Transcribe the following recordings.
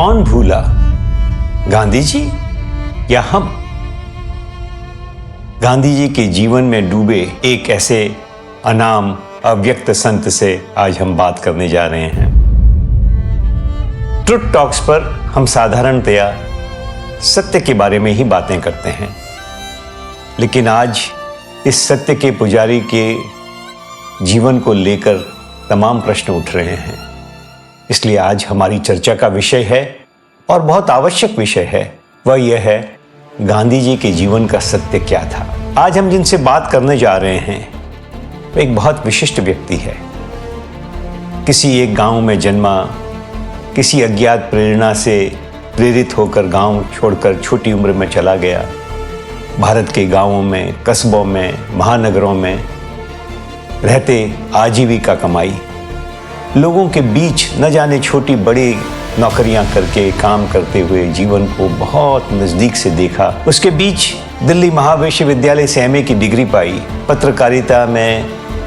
कौन भूला, गांधी जी या हम? गांधी जी के जीवन में डूबे एक ऐसे अनाम अव्यक्त संत से आज हम बात करने जा रहे हैं। ट्रुथ टॉक्स पर हम साधारणतया सत्य के बारे में ही बातें करते हैं, लेकिन आज इस सत्य के पुजारी के जीवन को लेकर तमाम प्रश्न उठ रहे हैं। इसलिए आज हमारी चर्चा का विषय है और बहुत आवश्यक विषय है, वह यह है गांधी जी के जीवन का सत्य क्या था। आज हम जिनसे बात करने जा रहे हैं वे एक बहुत विशिष्ट व्यक्ति है। किसी एक गांव में जन्मा, किसी अज्ञात प्रेरणा से प्रेरित होकर गांव छोड़कर छोटी उम्र में चला गया। भारत के गांवों में, कस्बों में, महानगरों में रहते आजीविका कमाई, लोगों के बीच न जाने छोटी बड़ी नौकरियां करके काम करते हुए जीवन को बहुत नजदीक से देखा। उसके बीच दिल्ली महाविश्वविद्यालय से एमए की डिग्री पाई, पत्रकारिता में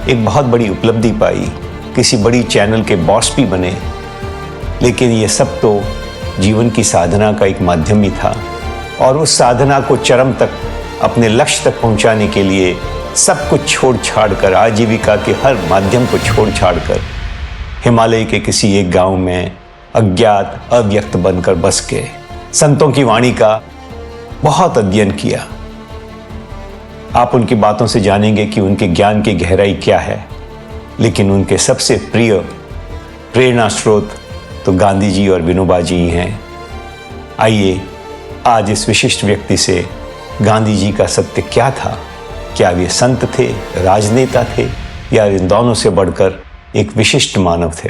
एक बहुत बड़ी उपलब्धि पाई, किसी बड़ी चैनल के बॉस भी बने। लेकिन ये सब तो जीवन की साधना का एक माध्यम ही था, और उस साधना को चरम तक, अपने लक्ष्य तक पहुंचाने के लिए सब कुछ छोड़ छाड़ कर, आजीविका के हर माध्यम को छोड़ छाड़ कर हिमालय के किसी एक गांव में अज्ञात अव्यक्त बनकर बस के संतों की वाणी का बहुत अध्ययन किया। आप उनकी बातों से जानेंगे कि उनके ज्ञान की गहराई क्या है, लेकिन उनके सबसे प्रिय प्रेरणा स्रोत तो गांधी जी और विनोबा जी ही हैं। आइए आज इस विशिष्ट व्यक्ति से गांधी जी का सत्य क्या था, क्या वे संत थे, राजनेता थे, या इन दोनों से बढ़कर एक विशिष्ट मानव थे।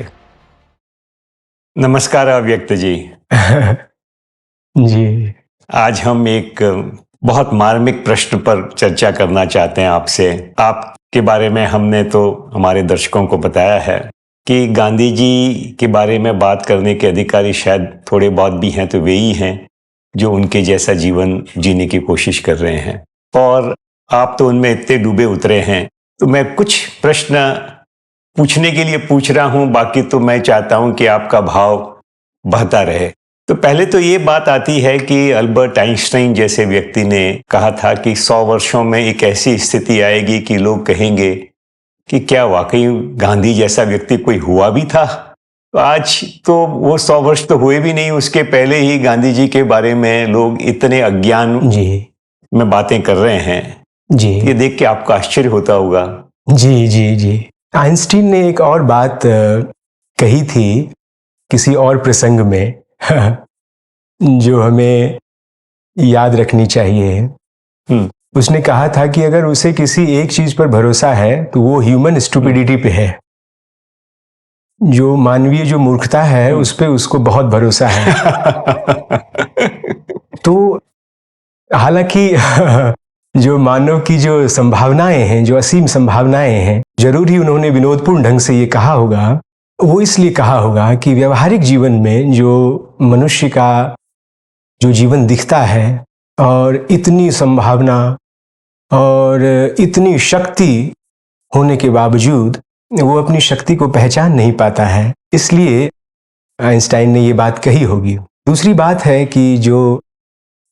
नमस्कार अव्यक्त जी। जी, आज हम एक बहुत मार्मिक प्रश्न पर चर्चा करना चाहते हैं आपसे। आपके बारे में हमने तो हमारे दर्शकों को बताया है कि गांधी जी के बारे में बात करने के अधिकारी शायद थोड़े बहुत भी हैं तो वे ही हैं जो उनके जैसा जीवन जीने की कोशिश कर रहे हैं, और आप तो उनमें इतने डूबे उतरे हैं। तो मैं कुछ प्रश्न पूछने के लिए पूछ रहा हूं, बाकी तो मैं चाहता हूं कि आपका भाव बहता रहे। तो पहले तो ये बात आती है कि अल्बर्ट आइंस्टाइन जैसे व्यक्ति ने कहा था कि 100 वर्षों में एक ऐसी स्थिति आएगी कि लोग कहेंगे कि क्या वाकई गांधी जैसा व्यक्ति कोई हुआ भी था। तो आज तो वो 100 वर्ष तो हुए भी नहीं, उसके पहले ही गांधी जी के बारे में लोग इतने अज्ञान में बातें कर रहे हैं जी, ये देख के आपको आश्चर्य होता होगा। जी जी जी। आइंस्टीन ने एक और बात कही थी किसी और प्रसंग में जो हमें याद रखनी चाहिए। उसने कहा था कि अगर उसे किसी एक चीज पर भरोसा है तो वो ह्यूमन स्टुपिडिटी पे है। जो मानवीय जो मूर्खता है उस पे उसको बहुत भरोसा है। तो हालांकि जो मानव की जो संभावनाएं हैं, जो असीम संभावनाएं हैं, जरूर ही उन्होंने विनोदपूर्ण ढंग से ये कहा होगा। वो इसलिए कहा होगा कि व्यवहारिक जीवन में जो मनुष्य का जो जीवन दिखता है, और इतनी संभावना और इतनी शक्ति होने के बावजूद वो अपनी शक्ति को पहचान नहीं पाता है। इसलिए आइंस्टाइन ने ये बात कही होगी। दूसरी बात है कि जो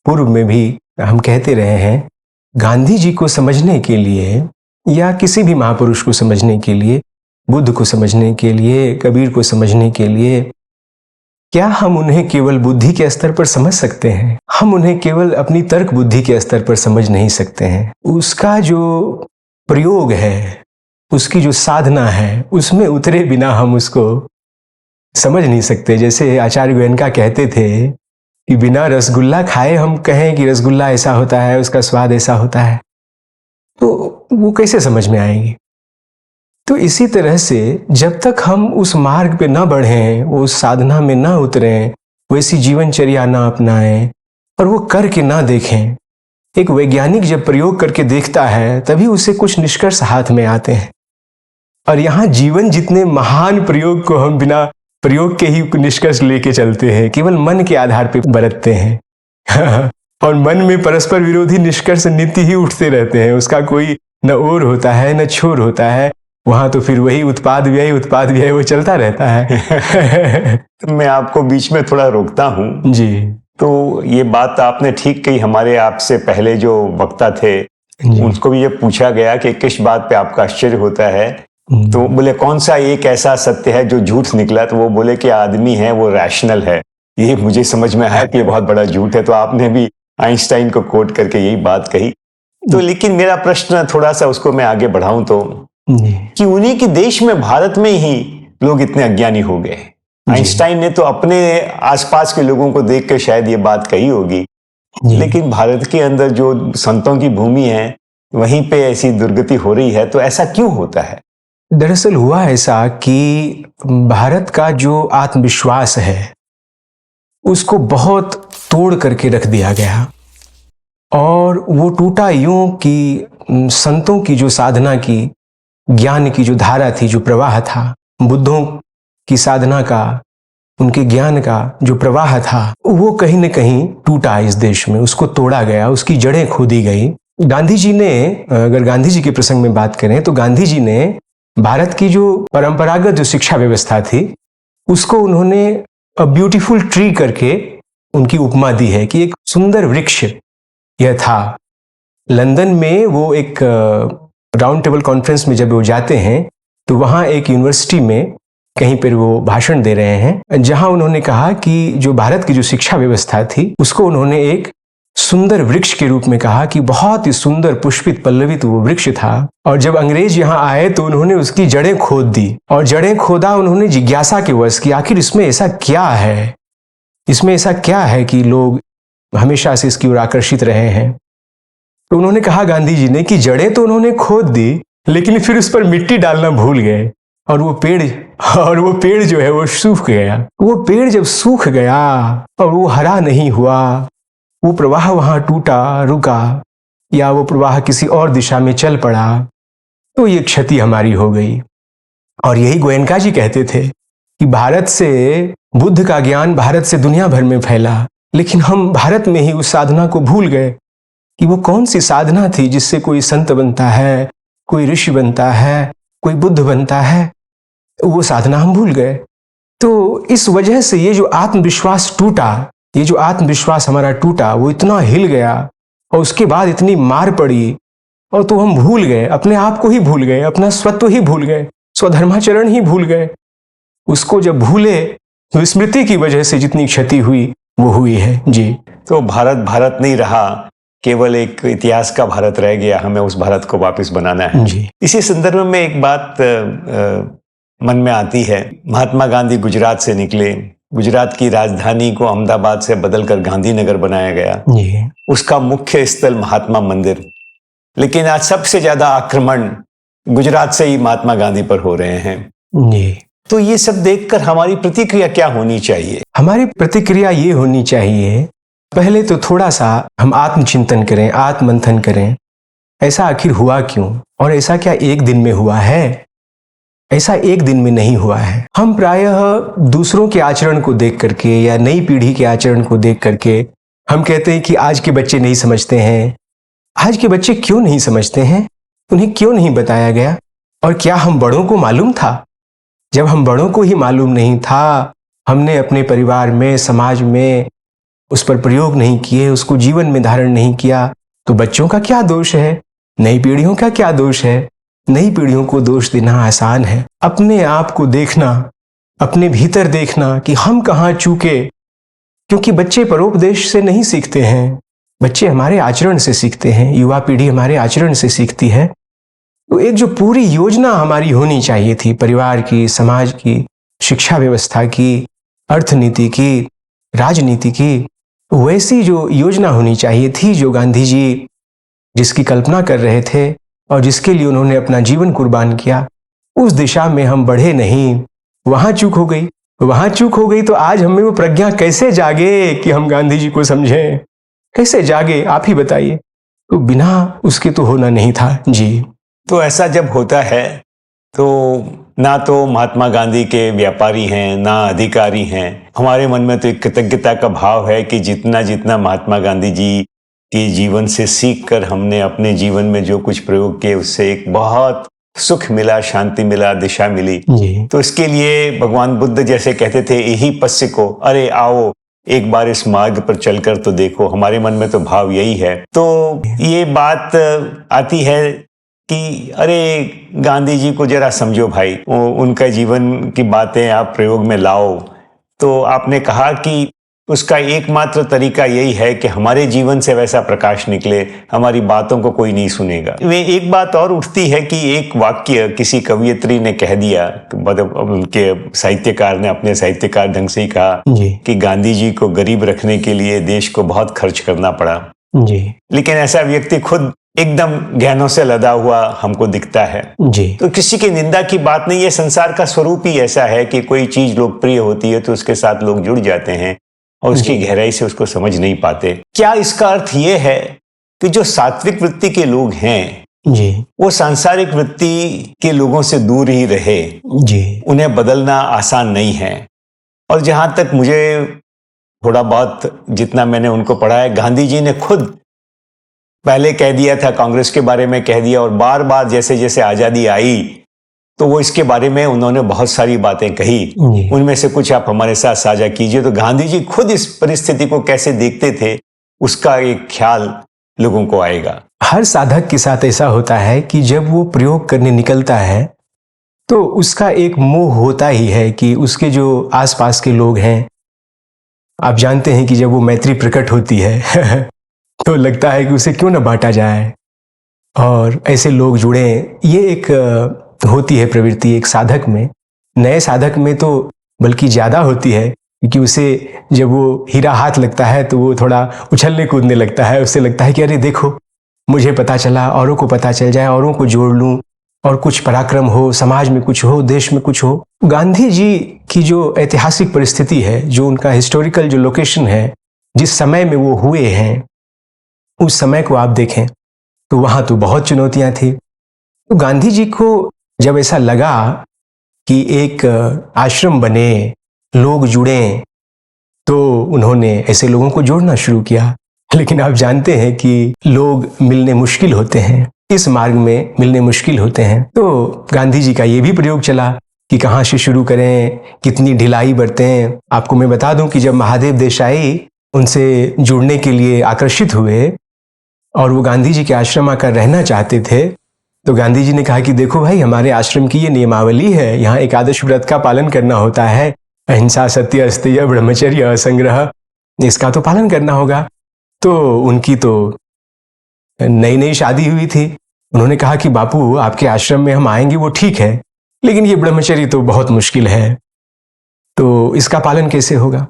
पूर्व में भी हम कहते रहे हैं, गांधी जी को समझने के लिए या किसी भी महापुरुष को समझने के लिए, बुद्ध को समझने के लिए, कबीर को समझने के लिए, क्या हम उन्हें केवल बुद्धि के स्तर पर समझ सकते हैं? हम उन्हें केवल अपनी तर्क बुद्धि के स्तर पर समझ नहीं सकते हैं। उसका जो प्रयोग है, उसकी जो साधना है, उसमें उतरे बिना हम उसको समझ नहीं सकते। जैसे आचार्य गोयनका कहते थे कि बिना रसगुल्ला खाए हम कहें कि रसगुल्ला ऐसा होता है, उसका स्वाद ऐसा होता है, तो वो कैसे समझ में आएगी? तो इसी तरह से जब तक हम उस मार्ग पे ना बढ़ें, वो उस साधना में ना उतरें, वैसी जीवनचर्या ना अपनाएं और वो करके ना देखें, एक वैज्ञानिक जब प्रयोग करके देखता है तभी उसे कुछ निष्कर्ष हाथ में आते हैं। और यहाँ जीवन जितने महान प्रयोग को हम बिना प्रयोग के ही निष्कर्ष लेके चलते हैं, केवल मन के आधार पे बरतते हैं। और मन में परस्पर विरोधी निष्कर्ष नित्य ही उठते रहते हैं। उसका कोई न ओर होता है, न छोर होता है। वहां तो फिर वही उत्पाद व्यय वो चलता रहता है। तो मैं आपको बीच में थोड़ा रोकता हूँ जी तो ये बात आपने ठीक कही। हमारे आपसे पहले जो वक्ता थे जी उनको भी ये पूछा गया कि किस बात पे आपका आश्चर्य होता है, तो बोले कौन सा एक ऐसा सत्य है जो झूठ निकला, तो वो बोले कि आदमी है वो रैशनल है। ये मुझे समझ में आया कि ये बहुत बड़ा झूठ है। तो आपने भी आइंस्टाइन को कोट करके यही बात कही। तो लेकिन मेरा प्रश्न थोड़ा सा उसको मैं आगे बढ़ाऊं तो कि उन्हीं के देश में भारत में ही लोग इतने अज्ञानी हो गए। आइंस्टाइन ने तो अपने आसपास के लोगों को देख के शायद ये बात कही होगी, लेकिन भारत के अंदर जो संतों की भूमि है वहीं पे ऐसी दुर्गति हो रही है। तो ऐसा क्यों होता है? दरअसल हुआ ऐसा कि भारत का जो आत्मविश्वास है उसको बहुत तोड़ करके रख दिया गया, और वो टूटा यूं कि संतों की जो साधना की, ज्ञान की जो धारा थी, जो प्रवाह था, बुद्धों की साधना का, उनके ज्ञान का जो प्रवाह था, वो कहीं न कहीं टूटा इस देश में, उसको तोड़ा गया, उसकी जड़ें खोदी गई। गांधी जी ने, अगर गांधी जी के प्रसंग में बात करें तो गांधी जी ने भारत की जो परंपरागत जो शिक्षा व्यवस्था थी उसको उन्होंने अ ब्यूटीफुल ट्री करके उनकी उपमा दी है कि एक सुंदर वृक्ष यह था। लंदन में वो एक राउंड टेबल कॉन्फ्रेंस में जब वो जाते हैं तो वहाँ एक यूनिवर्सिटी में कहीं पर वो भाषण दे रहे हैं, जहाँ उन्होंने कहा कि जो भारत की जो शिक्षा व्यवस्था थी उसको उन्होंने एक सुंदर वृक्ष के रूप में कहा कि बहुत ही सुंदर पुष्पित पल्लवित वो वृक्ष था। और जब अंग्रेज यहाँ आए तो उन्होंने उसकी जड़ें खोद दी, और जड़ें खोदा उन्होंने जिज्ञासा के वश कि आखिर इसमें ऐसा क्या है, इसमें ऐसा क्या है कि लोग हमेशा से इसकी ओर आकर्षित रहे हैं। तो उन्होंने कहा गांधी जी ने कि जड़ें तो उन्होंने खोद दी लेकिन फिर उस पर मिट्टी डालना भूल गए, और वो पेड़ जो है वो सूख गया। वो पेड़ जब सूख गया और वो हरा नहीं हुआ, वो प्रवाह वहां टूटा, रुका, या वो प्रवाह किसी और दिशा में चल पड़ा, तो ये क्षति हमारी हो गई। और यही गोयनका जी कहते थे कि भारत से बुद्ध का ज्ञान भारत से दुनिया भर में फैला, लेकिन हम भारत में ही उस साधना को भूल गए कि वो कौन सी साधना थी जिससे कोई संत बनता है, कोई ऋषि बनता है, कोई बुद्ध बनता है। वो साधना हम भूल गए। तो इस वजह से ये जो आत्मविश्वास टूटा, ये जो आत्मविश्वास हमारा टूटा, वो इतना हिल गया और उसके बाद इतनी मार पड़ी, और तो हम भूल गए, अपने आप को ही भूल गए, अपना स्वत्व ही भूल गए, स्वधर्माचरण ही भूल गए। उसको जब भूले तो स्मृति की वजह से जितनी क्षति हुई वो हुई है। जी, तो भारत भारत नहीं रहा, केवल एक इतिहास का भारत रह गया, हमें उस भारत को वापस बनाना है। जी। इसी संदर्भ में एक बात मन में आती है। महात्मा गांधी गुजरात से निकले, गुजरात की राजधानी को अहमदाबाद से बदलकर गांधीनगर बनाया गया, जी। उसका मुख्य स्थल महात्मा मंदिर, लेकिन आज सबसे ज्यादा आक्रमण गुजरात से ही महात्मा गांधी पर हो रहे हैं। जी। तो ये सब देखकर हमारी प्रतिक्रिया क्या होनी चाहिए? हमारी प्रतिक्रिया ये होनी चाहिए, पहले तो थोड़ा सा हम आत्मचिंतन करें, आत्ममंथन करें, ऐसा आखिर हुआ क्यों, और ऐसा क्या एक दिन में हुआ है? ऐसा एक दिन में नहीं हुआ है। हम प्रायः दूसरों के आचरण को देख करके या नई पीढ़ी के आचरण को देख करके हम कहते हैं कि आज के बच्चे नहीं समझते हैं। आज के बच्चे क्यों नहीं समझते हैं? उन्हें क्यों नहीं बताया गया? और क्या हम बड़ों को मालूम था? जब हम बड़ों को ही मालूम नहीं था, हमने अपने परिवार में, समाज में उस पर प्रयोग नहीं किए, उसको जीवन में धारण नहीं किया, तो बच्चों का क्या दोष है? नई पीढ़ियों का क्या दोष है? नई पीढ़ियों को दोष देना आसान है। अपने आप को देखना, अपने भीतर देखना कि हम कहाँ चूके, क्योंकि बच्चे परोपदेश से नहीं सीखते हैं, बच्चे हमारे आचरण से सीखते हैं, युवा पीढ़ी हमारे आचरण से सीखती है। तो एक जो पूरी योजना हमारी होनी चाहिए थी, परिवार की, समाज की, शिक्षा व्यवस्था की, अर्थनीति की, राजनीति की, वैसी जो योजना होनी चाहिए थी, जो गांधी जी जिसकी कल्पना कर रहे थे और जिसके लिए उन्होंने अपना जीवन कुर्बान किया, उस दिशा में हम बढ़े नहीं। वहां चूक हो गई, वहां चूक हो गई। तो आज हमें वो प्रज्ञा कैसे जागे कि हम गांधी जी को समझें? कैसे जागे, आप ही बताइए। तो बिना उसके तो होना नहीं था। जी। तो ऐसा जब होता है तो ना तो महात्मा गांधी के व्यापारी हैं, ना अधिकारी हैं। हमारे मन में तो एक कृतज्ञता का भाव है कि जितना जितना महात्मा गांधी जी के जीवन से सीख कर हमने अपने जीवन में जो कुछ प्रयोग किए, उससे एक बहुत सुख मिला, शांति मिला, दिशा मिली। जी तो इसके लिए भगवान बुद्ध जैसे कहते थे, यही पश्य को, अरे आओ एक बार इस मार्ग पर चलकर तो देखो। हमारे मन में तो भाव यही है। तो ये बात आती है कि अरे गांधी जी को जरा समझो भाई, उनका जीवन की बातें आप प्रयोग में लाओ। तो आपने कहा कि उसका एकमात्र तरीका यही है कि हमारे जीवन से वैसा प्रकाश निकले, हमारी बातों को कोई नहीं सुनेगा। वे एक बात और उठती है कि एक वाक्य किसी कवयित्री ने कह दिया, मतलब उनके साहित्यकार ने अपने साहित्यकार ढंग से ही कहा कि गांधी जी को गरीब रखने के लिए देश को बहुत खर्च करना पड़ा जी। लेकिन ऐसा व्यक्ति खुद एकदम ज्ञानों से लदा हुआ हमको दिखता है जी। तो किसी की निंदा की बात नहीं है। संसार का स्वरूप ही ऐसा है कि कोई चीज लोकप्रिय होती है तो उसके साथ लोग जुड़ जाते हैं और उसकी गहराई से उसको समझ नहीं पाते। क्या इसका अर्थ ये है कि जो सात्विक वृत्ति के लोग हैं जी, वो सांसारिक वृत्ति के लोगों से दूर ही रहे? जी, उन्हें बदलना आसान नहीं है। और जहां तक मुझे थोड़ा बहुत जितना मैंने उनको पढ़ा है, गांधी जी ने खुद पहले कह दिया था, कांग्रेस के बारे में कह दिया, और बार बार जैसे जैसे आजादी आई तो वो इसके बारे में उन्होंने बहुत सारी बातें कही। उनमें से कुछ आप हमारे साथ साझा कीजिए। तो गांधी जी खुद इस परिस्थिति को कैसे देखते थे, उसका एक ख्याल लोगों को आएगा। हर साधक के साथ ऐसा होता है कि जब वो प्रयोग करने निकलता है तो उसका एक मोह होता ही है कि उसके जो आसपास के लोग हैं, आप जानते हैं कि जब वो मैत्री प्रकट होती है तो लगता है कि उसे क्यों ना बांटा जाए और ऐसे लोग जुड़े। ये एक होती है प्रवृत्ति एक साधक में। नए साधक में तो बल्कि ज़्यादा होती है, क्योंकि उसे जब वो हीरा हाथ लगता है तो वो थोड़ा उछलने कूदने लगता है। उसे लगता है कि अरे देखो, मुझे पता चला, औरों को पता चल जाए, औरों को जोड़ लूँ और कुछ पराक्रम हो, समाज में कुछ हो, देश में कुछ हो। गांधी जी की जो ऐतिहासिक परिस्थिति है, जो उनका हिस्टोरिकल जो लोकेशन है, जिस समय में वो हुए हैं, उस समय को आप देखें तो वहाँ तो बहुत चुनौतियाँ थी। तो गांधी जी को जब ऐसा लगा कि एक आश्रम बने, लोग जुड़ें, तो उन्होंने ऐसे लोगों को जोड़ना शुरू किया। लेकिन आप जानते हैं कि लोग मिलने मुश्किल होते हैं, इस मार्ग में मिलने मुश्किल होते हैं। तो गांधी जी का ये भी प्रयोग चला कि कहाँ से शुरू करें, कितनी ढिलाई बरतें। आपको मैं बता दूं कि जब महादेव देसाई उनसे जुड़ने के लिए आकर्षित हुए और वो गांधी जी के आश्रम आकर रहना चाहते थे, तो गांधी जी ने कहा कि देखो भाई, हमारे आश्रम की ये नियमावली है, यहाँ एकादश व्रत का पालन करना होता है, अहिंसा, सत्य, अस्तेय, ब्रह्मचर्य, असंग्रह, इसका तो पालन करना होगा। तो उनकी तो नई नई शादी हुई थी। उन्होंने कहा कि बापू, आपके आश्रम में हम आएंगे वो ठीक है, लेकिन ये ब्रह्मचर्य तो बहुत मुश्किल है, तो इसका पालन कैसे होगा?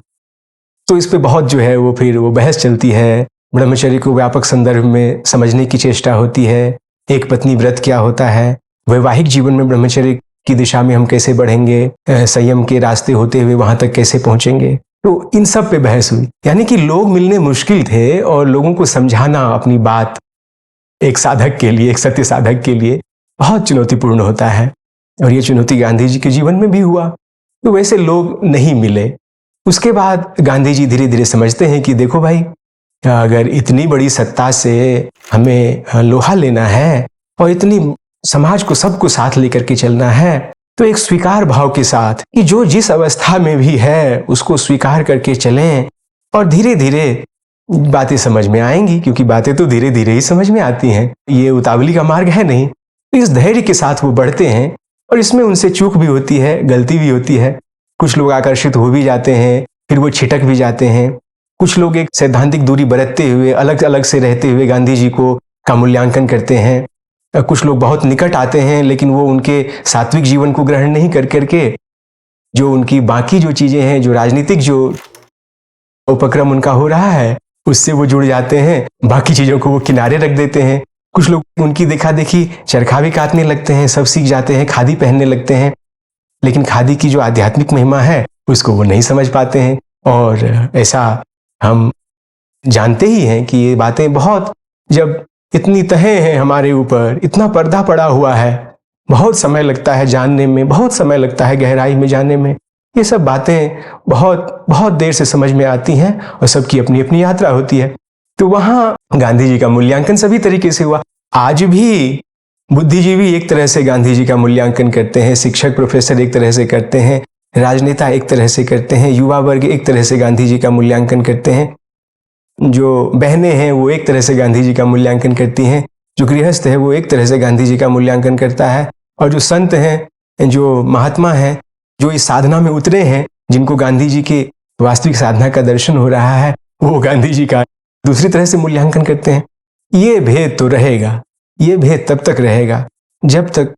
तो इस पे बहुत जो है वो फिर वो बहस चलती है। ब्रह्मचर्य को व्यापक संदर्भ में समझने की चेष्टा होती है। एक पत्नी व्रत क्या होता है, वैवाहिक जीवन में ब्रह्मचर्य की दिशा में हम कैसे बढ़ेंगे, संयम के रास्ते होते हुए वहां तक कैसे पहुंचेंगे। तो इन सब पे बहस हुई। यानी कि लोग मिलने मुश्किल थे और लोगों को समझाना अपनी बात एक साधक के लिए, एक सत्य साधक के लिए बहुत चुनौतीपूर्ण होता है। और ये चुनौती गांधी जी के जीवन में भी हुआ। तो वैसे लोग नहीं मिले। उसके बाद गांधी जी धीरे धीरे समझते हैं कि देखो भाई, अगर इतनी बड़ी सत्ता से हमें लोहा लेना है और इतनी समाज को सबको साथ लेकर के चलना है, तो एक स्वीकार भाव के साथ कि जो जिस अवस्था में भी है उसको स्वीकार करके चलें और धीरे धीरे बातें समझ में आएंगी, क्योंकि बातें तो धीरे धीरे ही समझ में आती हैं। ये उतावली का मार्ग है नहीं। तो इस धैर्य के साथ वो बढ़ते हैं और इसमें उनसे चूक भी होती है, गलती भी होती है। कुछ लोग आकर्षित हो भी जाते हैं, फिर वो छिटक भी जाते हैं। कुछ लोग एक सैद्धांतिक दूरी बरतते हुए, अलग अलग से रहते हुए गांधी जी को का मूल्यांकन करते हैं। कुछ लोग बहुत निकट आते हैं, लेकिन वो उनके सात्विक जीवन को ग्रहण नहीं कर करके जो उनकी बाकी जो चीजें हैं, जो राजनीतिक जो उपक्रम उनका हो रहा है, उससे वो जुड़ जाते हैं। बाकी चीजों को वो किनारे रख देते हैं। कुछ लोग उनकी देखा देखी चरखा भी काटने लगते हैं, सब सीख जाते हैं, खादी पहनने लगते हैं, लेकिन खादी की जो आध्यात्मिक महिमा है उसको वो नहीं समझ पाते हैं। और ऐसा हम जानते ही हैं कि ये बातें बहुत, जब इतनी तहें हैं हमारे ऊपर, इतना पर्दा पड़ा हुआ है, बहुत समय लगता है जानने में, बहुत समय लगता है गहराई में जानने में। ये सब बातें बहुत बहुत देर से समझ में आती हैं और सबकी अपनी अपनी यात्रा होती है। तो वहाँ गांधी जी का मूल्यांकन सभी तरीके से हुआ। आज भी बुद्धिजीवी एक तरह से गांधी जी का मूल्यांकन करते हैं, शिक्षक प्रोफेसर एक तरह से करते हैं, राजनेता एक तरह से करते हैं, युवा वर्ग एक तरह से गांधी जी का मूल्यांकन करते हैं, जो बहनें हैं वो एक तरह से गांधी जी का मूल्यांकन करती हैं, जो गृहस्थ है वो एक तरह से गांधी जी का मूल्यांकन करता है, और जो संत हैं, जो महात्मा हैं, जो इस साधना में उतरे हैं, जिनको गांधी जी के वास्तविक साधना का दर्शन हो रहा है, वो गांधी जी का दूसरी तरह से मूल्यांकन करते हैं। ये भेद तो रहेगा, ये भेद तब तक रहेगा जब तक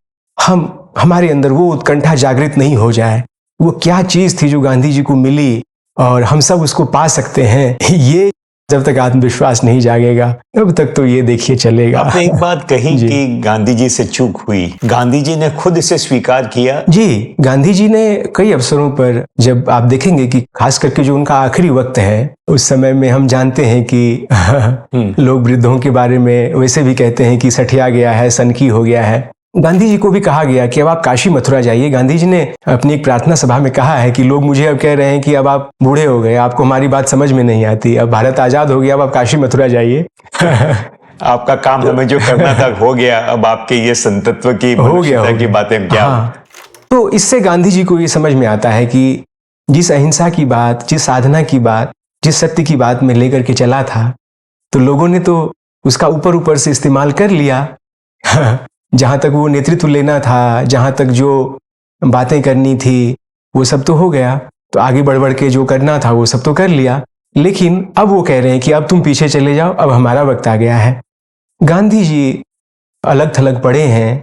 हमारे अंदर वो उत्कंठा जागृत नहीं हो जाए, वो क्या चीज थी जो गांधी जी को मिली और हम सब उसको पा सकते हैं, ये जब तक आत्मविश्वास नहीं जागेगा तब तक तो ये देखिए चलेगा। आपने एक बात कही कि गांधी जी से चूक हुई, गांधी जी ने खुद इसे स्वीकार किया। जी, गांधी जी ने कई अवसरों पर, जब आप देखेंगे कि खास करके जो उनका आखिरी वक्त है, उस समय में हम जानते हैं कि लोग वृद्धों के बारे में वैसे भी कहते हैं कि सठिया गया है, सनकी हो गया है। गांधी जी को भी कहा गया कि अब आप काशी मथुरा जाइए। गांधी जी ने अपनी एक प्रार्थना सभा में कहा है कि लोग मुझे अब कह रहे हैं कि अब आप बूढ़े हो गए, आपको हमारी बात समझ में नहीं आती, अब भारत आजाद हो गया, अब आप काशी मथुरा जाइए। आपका काम हमें जो करना था हो गया, अब आपके ये संतत्व की मनुष्यता की बातें क्या। तो इससे गांधी जी को ये समझ में आता है कि जिस अहिंसा की बात, जिस साधना की बात, जिस सत्य की बात में लेकर के चला था, तो लोगों ने तो उसका ऊपर ऊपर से इस्तेमाल कर लिया। जहां तक वो नेतृत्व लेना था, जहां तक जो बातें करनी थी, वो सब तो हो गया, तो आगे बढ़ बढ़ के जो करना था वो सब तो कर लिया। लेकिन अब वो कह रहे हैं कि अब तुम पीछे चले जाओ, अब हमारा वक्त आ गया है। गांधी जी अलग थलग पड़े हैं,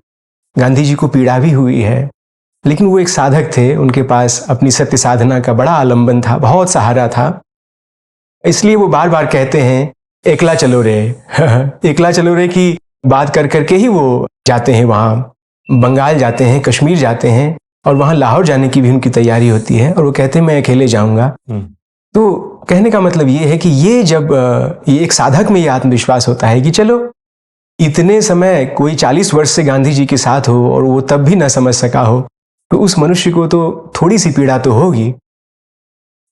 गांधी जी को पीड़ा भी हुई है, लेकिन वो एक साधक थे, उनके पास अपनी सत्य साधना का बड़ा आलंबन था, बहुत सहारा था। इसलिए वो बार बार कहते हैं एकला चलो रे। एकला चलो रे की बात कर करके ही वो जाते हैं, वहाँ बंगाल जाते हैं, कश्मीर जाते हैं, और वहाँ लाहौर जाने की भी उनकी तैयारी होती है, और वो कहते हैं मैं अकेले जाऊंगा। तो कहने का मतलब ये है कि ये जब ये एक साधक में ये आत्मविश्वास होता है कि चलो इतने समय कोई 40 वर्ष से गांधी जी के साथ हो और वो तब भी ना समझ सका हो, तो उस मनुष्य को तो थोड़ी सी पीड़ा तो होगी।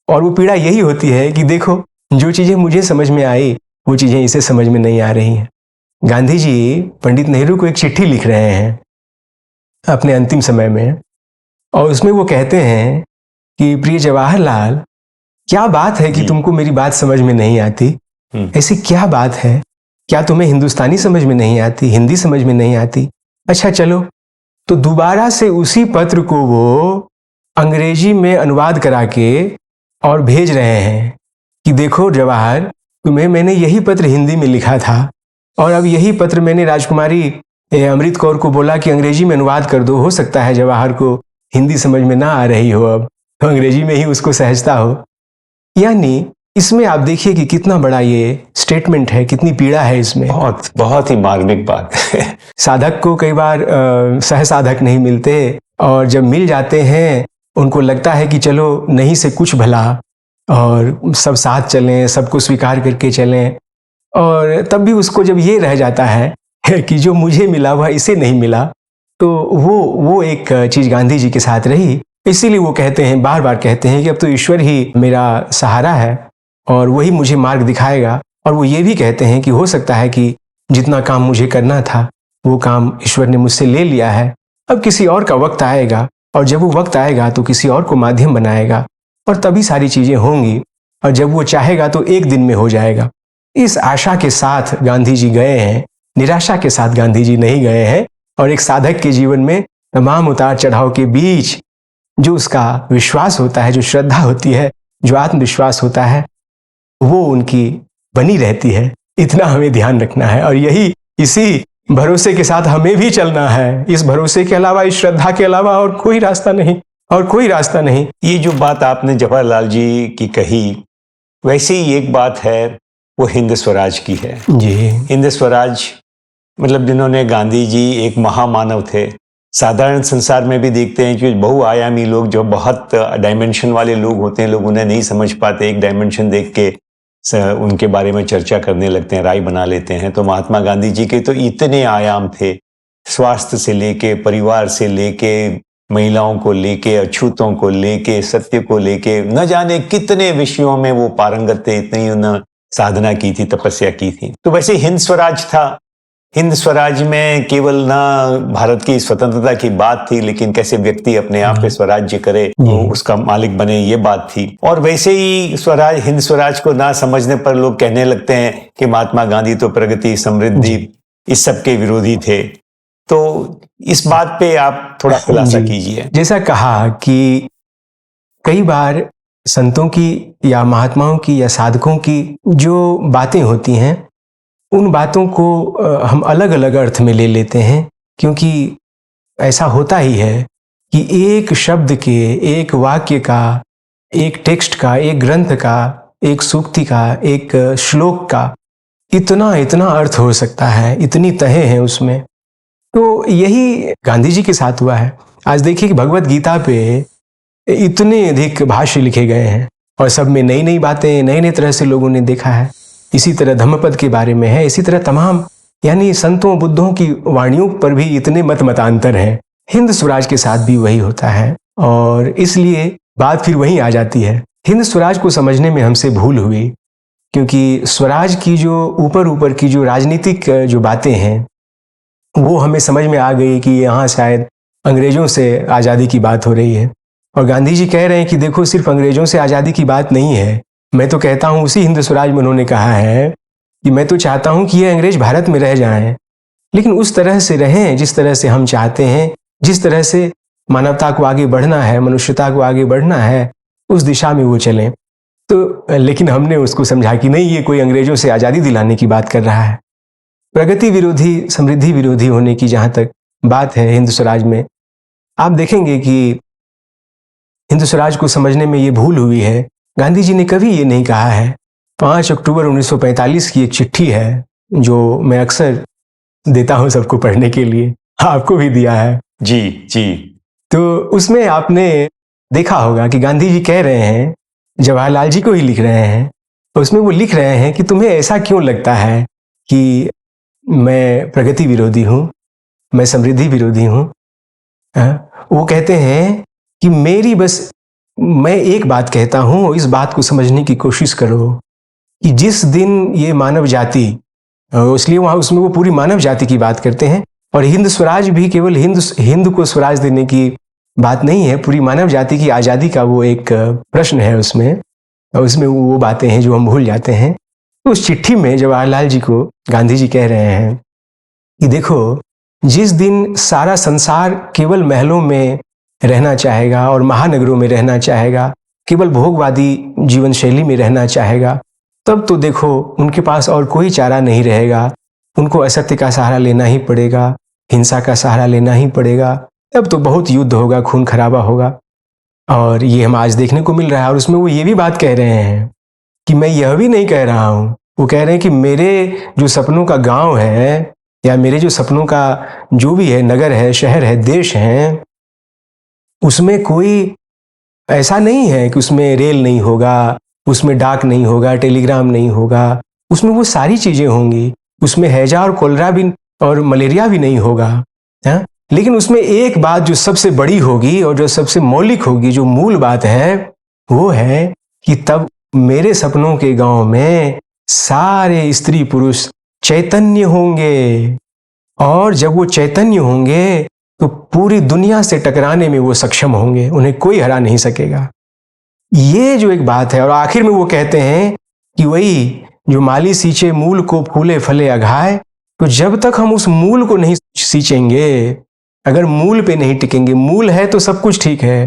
और वो पीड़ा यही होती है कि देखो, जो चीजें मुझे समझ में आई वो चीजें इसे समझ में नहीं आ रही हैं। गांधी जी पंडित नेहरू को एक चिट्ठी लिख रहे हैं अपने अंतिम समय में, और उसमें वो कहते हैं कि प्रिय जवाहरलाल, क्या बात है कि तुमको मेरी बात समझ में नहीं आती? ऐसी क्या बात है? क्या तुम्हें हिंदुस्तानी समझ में नहीं आती, हिंदी समझ में नहीं आती? अच्छा चलो, तो दोबारा से उसी पत्र को वो अंग्रेजी में अनुवाद करा के और भेज रहे हैं कि देखो जवाहर, तुम्हें मैंने यही पत्र हिंदी में लिखा था, और अब यही पत्र मैंने राजकुमारी अमृत कौर को बोला कि अंग्रेजी में अनुवाद कर दो, हो सकता है जवाहर को हिंदी समझ में ना आ रही हो, अब तो अंग्रेजी में ही उसको सहजता हो। यानी इसमें आप देखिए कि कितना बड़ा ये स्टेटमेंट है, कितनी पीड़ा है इसमें। बहुत बहुत ही मार्मिक बात है। साधक को कई बार सह साधक नहीं मिलते, और जब मिल जाते हैं उनको लगता है कि चलो नहीं से कुछ भला, और सब साथ चलें, सबको स्वीकार करके चलें, और तब भी उसको जब ये रह जाता है कि जो मुझे मिला वह इसे नहीं मिला, तो वो एक चीज गांधी जी के साथ रही। इसीलिए वो कहते हैं, बार बार कहते हैं कि अब तो ईश्वर ही मेरा सहारा है और वही मुझे मार्ग दिखाएगा। और वो ये भी कहते हैं कि हो सकता है कि जितना काम मुझे करना था वो काम ईश्वर ने मुझसे ले लिया है, अब किसी और का वक्त आएगा, और जब वो वक्त आएगा तो किसी और को माध्यम बनाएगा, और तभी सारी चीजें होंगी, और जब वो चाहेगा तो एक दिन में हो जाएगा। इस आशा के साथ गांधी जी गए हैं, निराशा के साथ गांधी जी नहीं गए हैं। और एक साधक के जीवन में तमाम उतार चढ़ाव के बीच जो उसका विश्वास होता है, जो श्रद्धा होती है, जो आत्मविश्वास होता है, वो उनकी बनी रहती है। इतना हमें ध्यान रखना है, और यही इसी भरोसे के साथ हमें भी चलना है। इस भरोसे के अलावा, इस श्रद्धा के अलावा और कोई रास्ता नहीं, और कोई रास्ता नहीं। ये जो बात आपने जवाहरलाल जी की कही, वैसे ही एक बात है वो हिंद स्वराज की है जी। हिंद स्वराज मतलब जिन्होंने, गांधी जी एक महामानव थे। साधारण संसार में भी देखते हैं कि बहुआयामी लोग, जो बहुत डायमेंशन वाले लोग होते हैं, लोग उन्हें नहीं समझ पाते, एक डायमेंशन देख के उनके बारे में चर्चा करने लगते हैं, राय बना लेते हैं। तो महात्मा गांधी जी के तो इतने आयाम थे, स्वास्थ्य से लेके, परिवार से लेके, महिलाओं को लेके, अछूतों को लेके, सत्य को लेके, न जाने कितने विषयों में वो पारंगत थे, इतनी उन्होंने साधना की थी, तपस्या की थी। तो वैसे हिंद स्वराज था, हिंद स्वराज में केवल ना भारत की स्वतंत्रता की बात थी, लेकिन कैसे व्यक्ति अपने आप पे स्वराज्य करे, वो उसका मालिक बने, ये बात थी। और वैसे ही स्वराज, हिंद स्वराज को ना समझने पर लोग कहने लगते हैं कि महात्मा गांधी तो प्रगति, समृद्धि, इस सब के विरोधी थे। तो इस बात पे आप थोड़ा खुलासा कीजिए। जैसा कहा कि कई बार संतों की या महात्माओं की या साधकों की जो बातें होती हैं, उन बातों को हम अलग अलग अर्थ में ले लेते हैं, क्योंकि ऐसा होता ही है कि एक शब्द के, एक वाक्य का, एक टेक्स्ट का, एक ग्रंथ का, एक सूक्ति का, एक श्लोक का इतना इतना अर्थ हो सकता है, इतनी तहें हैं उसमें। तो यही गांधी जी के साथ हुआ है। आज देखिए कि भगवत गीता पे इतने अधिक भाष्य लिखे गए हैं और सब में नई नई बातें, नए नए तरह से लोगों ने देखा है। इसी तरह धम्मपद के बारे में है, इसी तरह तमाम यानी संतों बुद्धों की वाणियों पर भी इतने मतांतर हैं। हिंद स्वराज के साथ भी वही होता है और इसलिए बात फिर वहीं आ जाती है। हिंद स्वराज को समझने में हमसे भूल हुई, क्योंकि स्वराज की जो ऊपर की जो राजनीतिक जो बातें हैं वो हमें समझ में आ गई कि यहाँ शायद अंग्रेजों से आज़ादी की बात हो रही है। और गांधी जी कह रहे हैं कि देखो, सिर्फ अंग्रेजों से आज़ादी की बात नहीं है। मैं तो कहता हूँ, उसी हिंद स्वराज में उन्होंने कहा है कि मैं तो चाहता हूँ कि ये अंग्रेज भारत में रह जाएं, लेकिन उस तरह से रहें जिस तरह से हम चाहते हैं, जिस तरह से मानवता को आगे बढ़ना है, मनुष्यता को आगे बढ़ना है, उस दिशा में वो चलें। तो लेकिन हमने उसको समझा कि नहीं, ये कोई अंग्रेजों से आज़ादी दिलाने की बात कर रहा है। प्रगति विरोधी, समृद्धि विरोधी होने की जहाँ तक बात है हिंद स्वराज में, आप देखेंगे कि हिंद स्वराज को समझने में ये भूल हुई है। गांधी जी ने कभी ये नहीं कहा है। 5 अक्टूबर 1945 की एक चिट्ठी है जो मैं अक्सर देता हूं सबको पढ़ने के लिए, आपको भी दिया है। जी जी। तो उसमें आपने देखा होगा कि गांधी जी कह रहे हैं, जवाहरलाल जी को ही लिख रहे हैं, तो उसमें वो लिख रहे हैं कि तुम्हें ऐसा क्यों लगता है कि मैं प्रगति विरोधी हूं, मैं समृद्धि विरोधी हूं। वो कहते हैं कि मैं एक बात कहता हूं, इस बात को समझने की कोशिश करो कि जिस दिन ये मानव जाति, इसलिए वहां उसमें वो पूरी मानव जाति की बात करते हैं, और हिंद स्वराज भी केवल हिंद को स्वराज देने की बात नहीं है, पूरी मानव जाति की आज़ादी का वो एक प्रश्न है उसमें, और उसमें वो बातें हैं जो हम भूल जाते हैं। तो उस चिट्ठी में जवाहरलाल जी को गांधी जी कह रहे हैं कि देखो, जिस दिन सारा संसार केवल महलों में रहना चाहेगा और महानगरों में रहना चाहेगा, केवल भोगवादी जीवन शैली में रहना चाहेगा, तब तो देखो उनके पास और कोई चारा नहीं रहेगा। उनको असत्य का सहारा लेना ही पड़ेगा, हिंसा का सहारा लेना ही पड़ेगा। तब तो बहुत युद्ध होगा, खून खराबा होगा। और ये हम आज देखने को मिल रहा है। और उसमें वो ये भी बात कह रहे हैं कि मैं यह भी नहीं कह रहा हूँ, वो कह रहे हैं कि मेरे जो सपनों का गांव है, या मेरे जो सपनों का जो भी है, नगर है, शहर है, देश है, उसमें कोई ऐसा नहीं है कि उसमें रेल नहीं होगा, उसमें डाक नहीं होगा, टेलीग्राम नहीं होगा, उसमें वो सारी चीजें होंगी। उसमें हैजा और कोलरा भी और मलेरिया भी नहीं होगा, है? लेकिन उसमें एक बात जो सबसे बड़ी होगी और जो सबसे मौलिक होगी, जो मूल बात है, वो है कि तब मेरे सपनों के गांव में सारे स्त्री पुरुष चैतन्य होंगे, और जब वो चैतन्य होंगे तो पूरी दुनिया से टकराने में वो सक्षम होंगे, उन्हें कोई हरा नहीं सकेगा। ये जो एक बात है। और आखिर में वो कहते हैं कि वही जो माली सींचे मूल को फूले फले अघाए, तो जब तक हम उस मूल को नहीं सींचेंगे, अगर मूल पे नहीं टिकेंगे, मूल है तो सब कुछ ठीक है।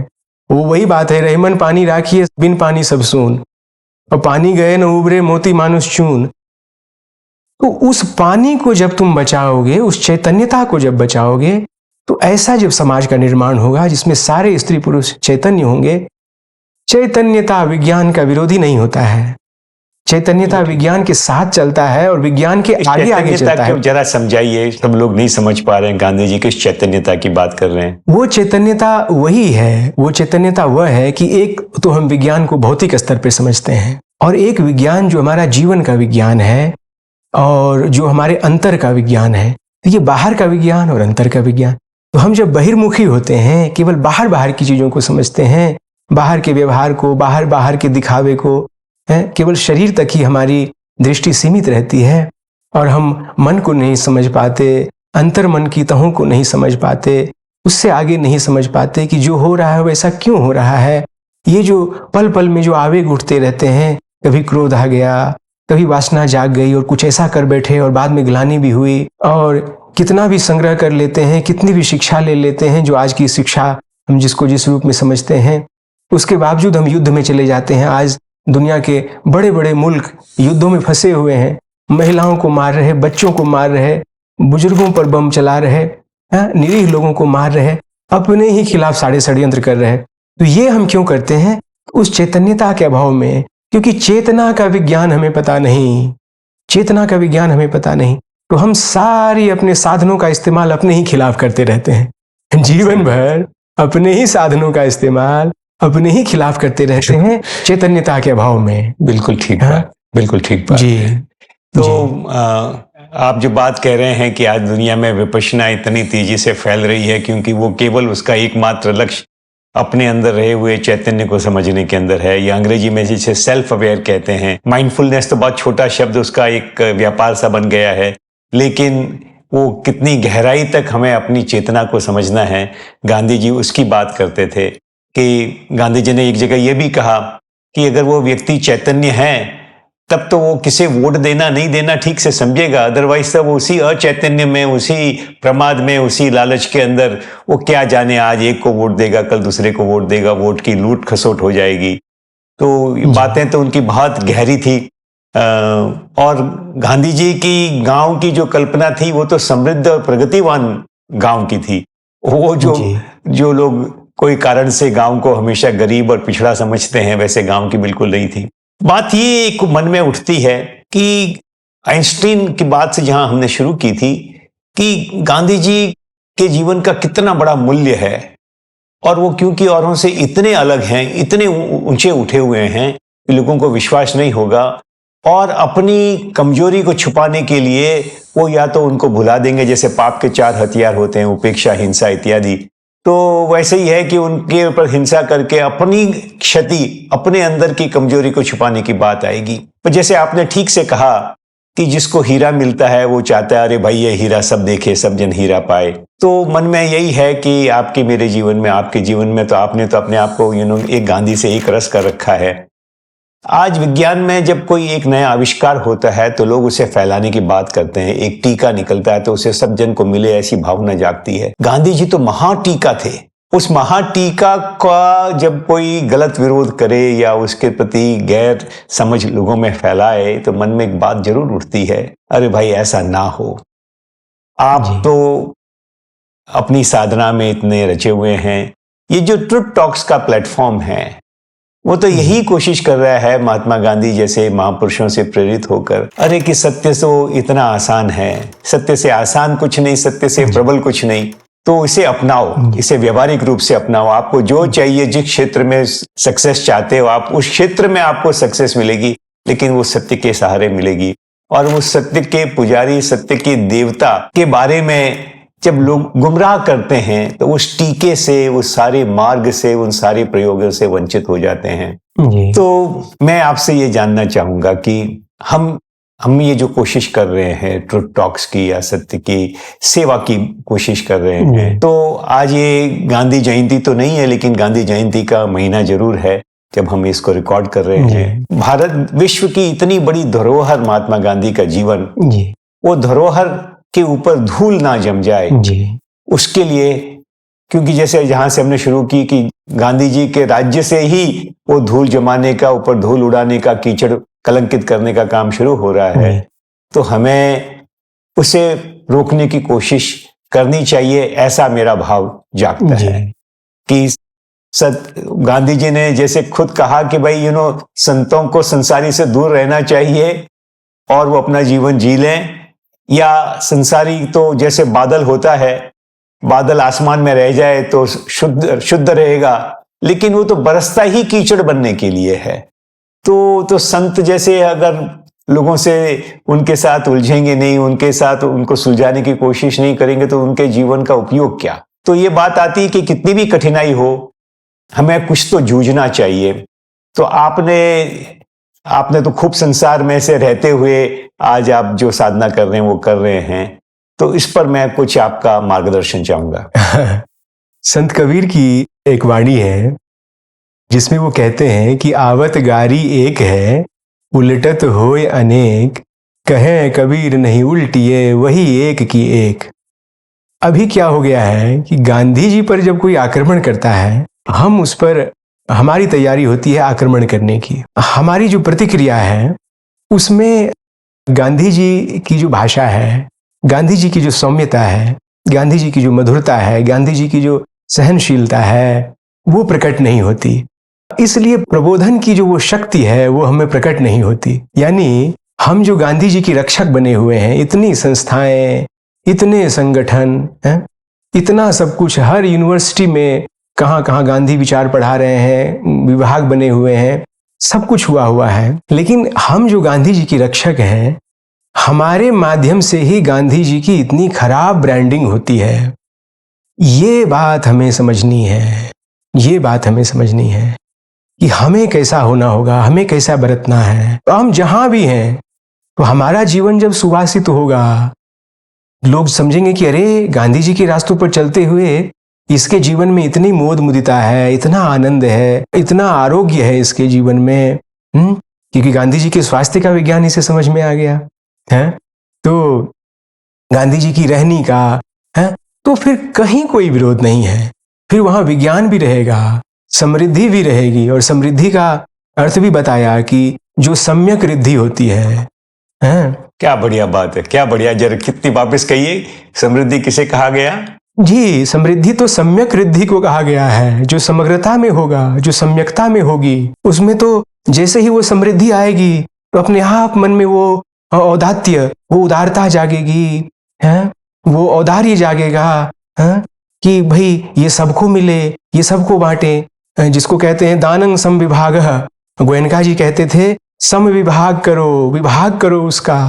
वो वही बात है, रहमन पानी राखिए बिन पानी सब सून, और पानी गए न उबरे मोती मानुष चून। तो उस पानी को जब तुम बचाओगे, उस चैतन्यता को जब बचाओगे, तो ऐसा जब समाज का निर्माण होगा जिसमें सारे स्त्री पुरुष चैतन्य होंगे। चैतन्यता विज्ञान का विरोधी नहीं होता है, चैतन्यता विज्ञान के साथ चलता है और विज्ञान के आगे आगे चलता है। जरा समझाइए, सब लोग नहीं समझ पा रहे हैं गांधी जी किस चैतन्यता की बात कर रहे हैं। वो चैतन्यता वही है, वो चैतन्यता वह है कि एक तो हम विज्ञान को भौतिक स्तर पर समझते हैं, और एक विज्ञान जो हमारा जीवन का विज्ञान है और जो हमारे अंतर का विज्ञान है। तो ये बाहर का विज्ञान और अंतर का विज्ञान। तो हम जब बहिर्मुखी होते हैं, केवल बाहर बाहर की चीजों को समझते हैं, बाहर के व्यवहार को, बाहर बाहर के दिखावे को, केवल शरीर तक ही हमारी दृष्टि सीमित रहती है, और हम मन को नहीं समझ पाते, अंतर मन की तहों को नहीं समझ पाते, उससे आगे नहीं समझ पाते कि जो हो रहा है वैसा क्यों हो रहा है। ये जो पल पल में जो आवेग उठते रहते हैं, कभी क्रोध आ गया, कभी वासना जाग गई और कुछ ऐसा कर बैठे और बाद में ग्लानि भी हुई, और कितना भी संग्रह कर लेते हैं, कितनी भी शिक्षा ले लेते हैं, जो आज की शिक्षा हम जिसको जिस रूप में समझते हैं, उसके बावजूद हम युद्ध में चले जाते हैं। आज दुनिया के बड़े बड़े मुल्क युद्धों में फंसे हुए हैं, महिलाओं को मार रहे, बच्चों को मार रहे, बुजुर्गों पर बम चला रहे, निरीह लोगों को मार रहे, अपने ही खिलाफ सारे षड्यंत्र कर रहे हैं। तो ये हम क्यों करते हैं? उस चैतन्यता के अभाव में, क्योंकि चेतना का विज्ञान हमें पता नहीं, चेतना का विज्ञान हमें पता नहीं, तो हम सारी अपने साधनों का इस्तेमाल अपने ही खिलाफ करते रहते हैं। जीवन भर अपने ही साधनों का इस्तेमाल अपने ही खिलाफ करते रहते हैं, चैतन्यता के अभाव में। बिल्कुल ठीक बात, बिल्कुल ठीक बात जी। है। तो आप जो बात कह रहे हैं कि आज दुनिया में विपश्यना इतनी तेजी से फैल रही है क्योंकि वो केवल उसका एकमात्र लक्ष्य अपने अंदर रहे हुए चैतन्य को समझने के अंदर है, या अंग्रेजी में जिसे सेल्फ अवेयर कहते हैं। माइंडफुलनेस तो बहुत छोटा शब्द, उसका एक व्यापार सा बन गया है, लेकिन वो कितनी गहराई तक हमें अपनी चेतना को समझना है। गांधी जी उसकी बात करते थे कि गांधी जी ने एक जगह यह भी कहा कि अगर वो व्यक्ति चैतन्य है तब तो वो किसे वोट देना नहीं देना ठीक से समझेगा, अदरवाइज तो वो उसी अचैतन्य में, उसी प्रमाद में, उसी लालच के अंदर वो क्या जाने आज एक को वोट देगा, कल दूसरे को वोट देगा, वोट की लूट खसोट हो जाएगी। तो बातें तो उनकी बहुत गहरी थी। और गांधी जी की गांव की जो कल्पना थी वो तो समृद्ध और प्रगतिवान गांव की थी। वो जो लोग कोई कारण से गांव को हमेशा गरीब और पिछड़ा समझते हैं, वैसे गांव की बिल्कुल नहीं थी। बात ये एक मन में उठती है कि आइंस्टीन की बात से जहां हमने शुरू की थी कि गांधी जी के जीवन का कितना बड़ा मूल्य है, और वो क्योंकि औरों से इतने अलग हैं, इतने ऊंचे उठे हुए हैं कि लोगों को विश्वास नहीं होगा, और अपनी कमजोरी को छुपाने के लिए वो या तो उनको भुला देंगे, जैसे पाप के 4 हथियार होते हैं, उपेक्षा, हिंसा इत्यादि। तो वैसे ही है कि उनके ऊपर हिंसा करके अपनी क्षति, अपने अंदर की कमजोरी को छुपाने की बात आएगी। तो जैसे आपने ठीक से कहा कि जिसको हीरा मिलता है वो चाहता है अरे भाई ये हीरा सब देखे, सब जन हीरा पाए। तो मन में यही है कि आपके मेरे जीवन में, आपके जीवन में, तो आपने तो अपने आप को एक गांधी से एक रस कर रखा है। आज विज्ञान में जब कोई एक नया आविष्कार होता है तो लोग उसे फैलाने की बात करते हैं। एक टीका निकलता है तो उसे सब जन को मिले, ऐसी भावना जागती है। गांधी जी तो महाटीका थे। उस महाटीका का जब कोई गलत विरोध करे या उसके प्रति गैर समझ लोगों में फैलाए तो मन में एक बात जरूर उठती है, अरे भाई ऐसा ना हो। आप तो अपनी साधना में इतने रचे हुए हैं। ये जो ट्रुथ टॉक्स का प्लेटफॉर्म है वो तो यही कोशिश कर रहा है, महात्मा गांधी जैसे महापुरुषों से प्रेरित होकर, अरे कि सत्य तो इतना आसान है, सत्य से आसान कुछ नहीं, सत्य से प्रबल कुछ नहीं, तो इसे अपनाओ, इसे व्यवहारिक रूप से अपनाओ। आपको जो चाहिए, जिस क्षेत्र में सक्सेस चाहते हो आप, उस क्षेत्र में आपको सक्सेस मिलेगी, लेकिन वो सत्य के सहारे मिलेगी। और वो सत्य के पुजारी, सत्य के देवता के बारे में जब लोग गुमराह करते हैं तो उस टीके से, उस सारे मार्ग से, उन सारे प्रयोगों से वंचित हो जाते हैं। तो मैं आपसे ये जानना चाहूंगा कि हम ये जो कोशिश कर रहे हैं ट्रुथ टॉक्स की या सत्य की सेवा की कोशिश कर रहे हैं, तो आज ये गांधी जयंती तो नहीं है, लेकिन गांधी जयंती का महीना जरूर है जब हम इसको रिकॉर्ड कर रहे हैं। भारत विश्व की इतनी बड़ी धरोहर महात्मा गांधी का जीवन, वो धरोहर के ऊपर धूल ना जम जाए उसके लिए, क्योंकि जैसे जहां से हमने शुरू की कि गांधी जी के राज्य से ही वो धूल जमाने का, ऊपर धूल उड़ाने का, कीचड़ कलंकित करने का काम शुरू हो रहा है, तो हमें उसे रोकने की कोशिश करनी चाहिए, ऐसा मेरा भाव जागता है। कि गांधी जी ने जैसे खुद कहा कि भाई संतों को संसारी से दूर रहना चाहिए और वो अपना जीवन जी लें, या संसारी तो जैसे बादल होता है, बादल आसमान में रह जाए तो शुद्ध रहेगा, लेकिन वो तो बरसता ही कीचड़ बनने के लिए है। तो संत जैसे अगर लोगों से उनके साथ उलझेंगे नहीं, उनके साथ उनको सुलझाने की कोशिश नहीं करेंगे, तो उनके जीवन का उपयोग क्या। तो ये बात आती है कि कितनी भी कठिनाई हो, हमें कुछ तो जूझना चाहिए। तो आपने आपने तो खूब संसार में से रहते हुए आज आप जो साधना कर रहे हैं वो कर रहे हैं, तो इस पर मैं कुछ आपका मार्गदर्शन चाहूंगा। संत कबीर की एक वाणी है जिसमें वो कहते हैं कि आवत गारी एक है, उलटत होय अनेक, कहें कबीर नहीं उल्टिए वही एक की एक। अभी क्या हो गया है कि गांधी जी पर जब कोई आक्रमण करता है, हम उस पर, हमारी तैयारी होती है आक्रमण करने की। हमारी जो प्रतिक्रिया है उसमें गांधी जी की जो भाषा है, गांधी जी की जो सौम्यता है, गांधी जी की जो मधुरता है, गांधी जी की जो सहनशीलता है, वो प्रकट नहीं होती। इसलिए प्रबोधन की जो वो शक्ति है वो हमें प्रकट नहीं होती। यानी हम जो गांधी जी की रक्षक बने हुए हैं, इतनी संस्थाएं, इतने संगठन हैं, इतना सब कुछ, हर यूनिवर्सिटी में कहाँ कहाँ गांधी विचार पढ़ा रहे हैं, विभाग बने हुए हैं, सब कुछ हुआ है, लेकिन हम जो गांधी जी की रक्षक हैं, हमारे माध्यम से ही गांधी जी की इतनी खराब ब्रांडिंग होती है। ये बात हमें समझनी है, ये बात हमें समझनी है कि हमें कैसा होना होगा, हमें कैसा बरतना है। तो हम जहां भी हैं, तो हमारा जीवन जब सुवासित होगा, लोग समझेंगे कि अरे गांधी जी के रास्तों पर चलते हुए इसके जीवन में इतनी मोद मुदिता है, इतना आनंद है, इतना आरोग्य है इसके जीवन में, क्योंकि गांधी जी के स्वास्थ्य का विज्ञान इसे समझ में आ गया है। तो गांधी जी की रहनी का है, तो फिर कहीं कोई विरोध नहीं है, फिर वहां विज्ञान भी रहेगा, समृद्धि भी रहेगी। और समृद्धि का अर्थ भी बताया कि जो सम्यक रिद्धि होती है। क्या बढ़िया बात है, क्या बढ़िया। जरा कितनी वापस कहिए, समृद्धि किसे कहा गया? जी, समृद्धि तो सम्यक रिद्धि को कहा गया है, जो समग्रता में होगा, जो सम्यकता में होगी। उसमें तो जैसे ही वो समृद्धि आएगी तो अपने आप मन में वो औदात्य, वो उदारता जागेगी, है, वो औदार्य जागेगा, है, कि भाई ये सबको मिले, ये सबको बांटे, जिसको कहते हैं दानंग सम विभाग। गोयनका जी कहते थे सम विभाग करो उसका।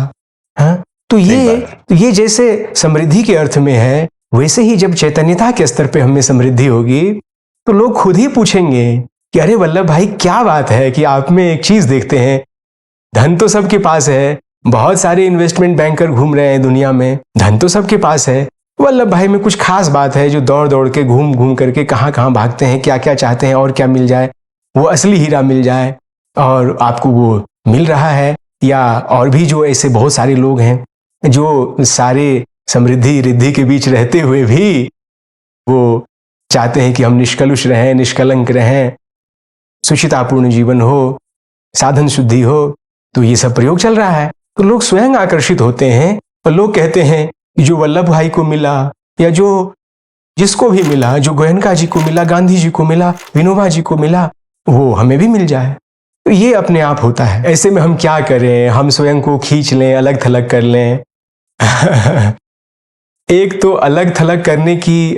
है? तो ये जैसे समृद्धि के अर्थ में है, वैसे ही जब चैतन्यता के स्तर पे हमें समृद्धि होगी तो लोग खुद ही पूछेंगे कि अरे वल्लभ भाई क्या बात है कि आप में एक चीज देखते हैं, धन तो सबके पास है, बहुत सारे इन्वेस्टमेंट बैंकर घूम रहे हैं दुनिया में, धन तो सबके पास है, वल्लभ भाई में कुछ खास बात है जो दौड़ दौड़ के घूम घूम करके कहाँ कहाँ भागते हैं, क्या क्या चाहते हैं और क्या मिल जाए, वो असली हीरा मिल जाए, और आपको वो मिल रहा है। या और भी जो ऐसे बहुत सारे लोग हैं जो सारे समृद्धि रिद्धि के बीच रहते हुए भी वो चाहते हैं कि हम निष्कलुष रहें, निष्कलंक रहें, सुचितापूर्ण जीवन हो, साधन शुद्धि हो। तो ये सब प्रयोग चल रहा है, तो लोग स्वयं आकर्षित होते हैं और लोग कहते हैं कि जो वल्लभ भाई को मिला, या जो जिसको भी मिला, जो गोयनका जी को मिला, गांधी जी को मिला, विनोबा जी को मिला, वो हमें भी मिल जाए। तो ये अपने आप होता है। ऐसे में हम क्या करें, हम स्वयं को खींच लें, अलग थलग कर लें। एक तो अलग थलग करने की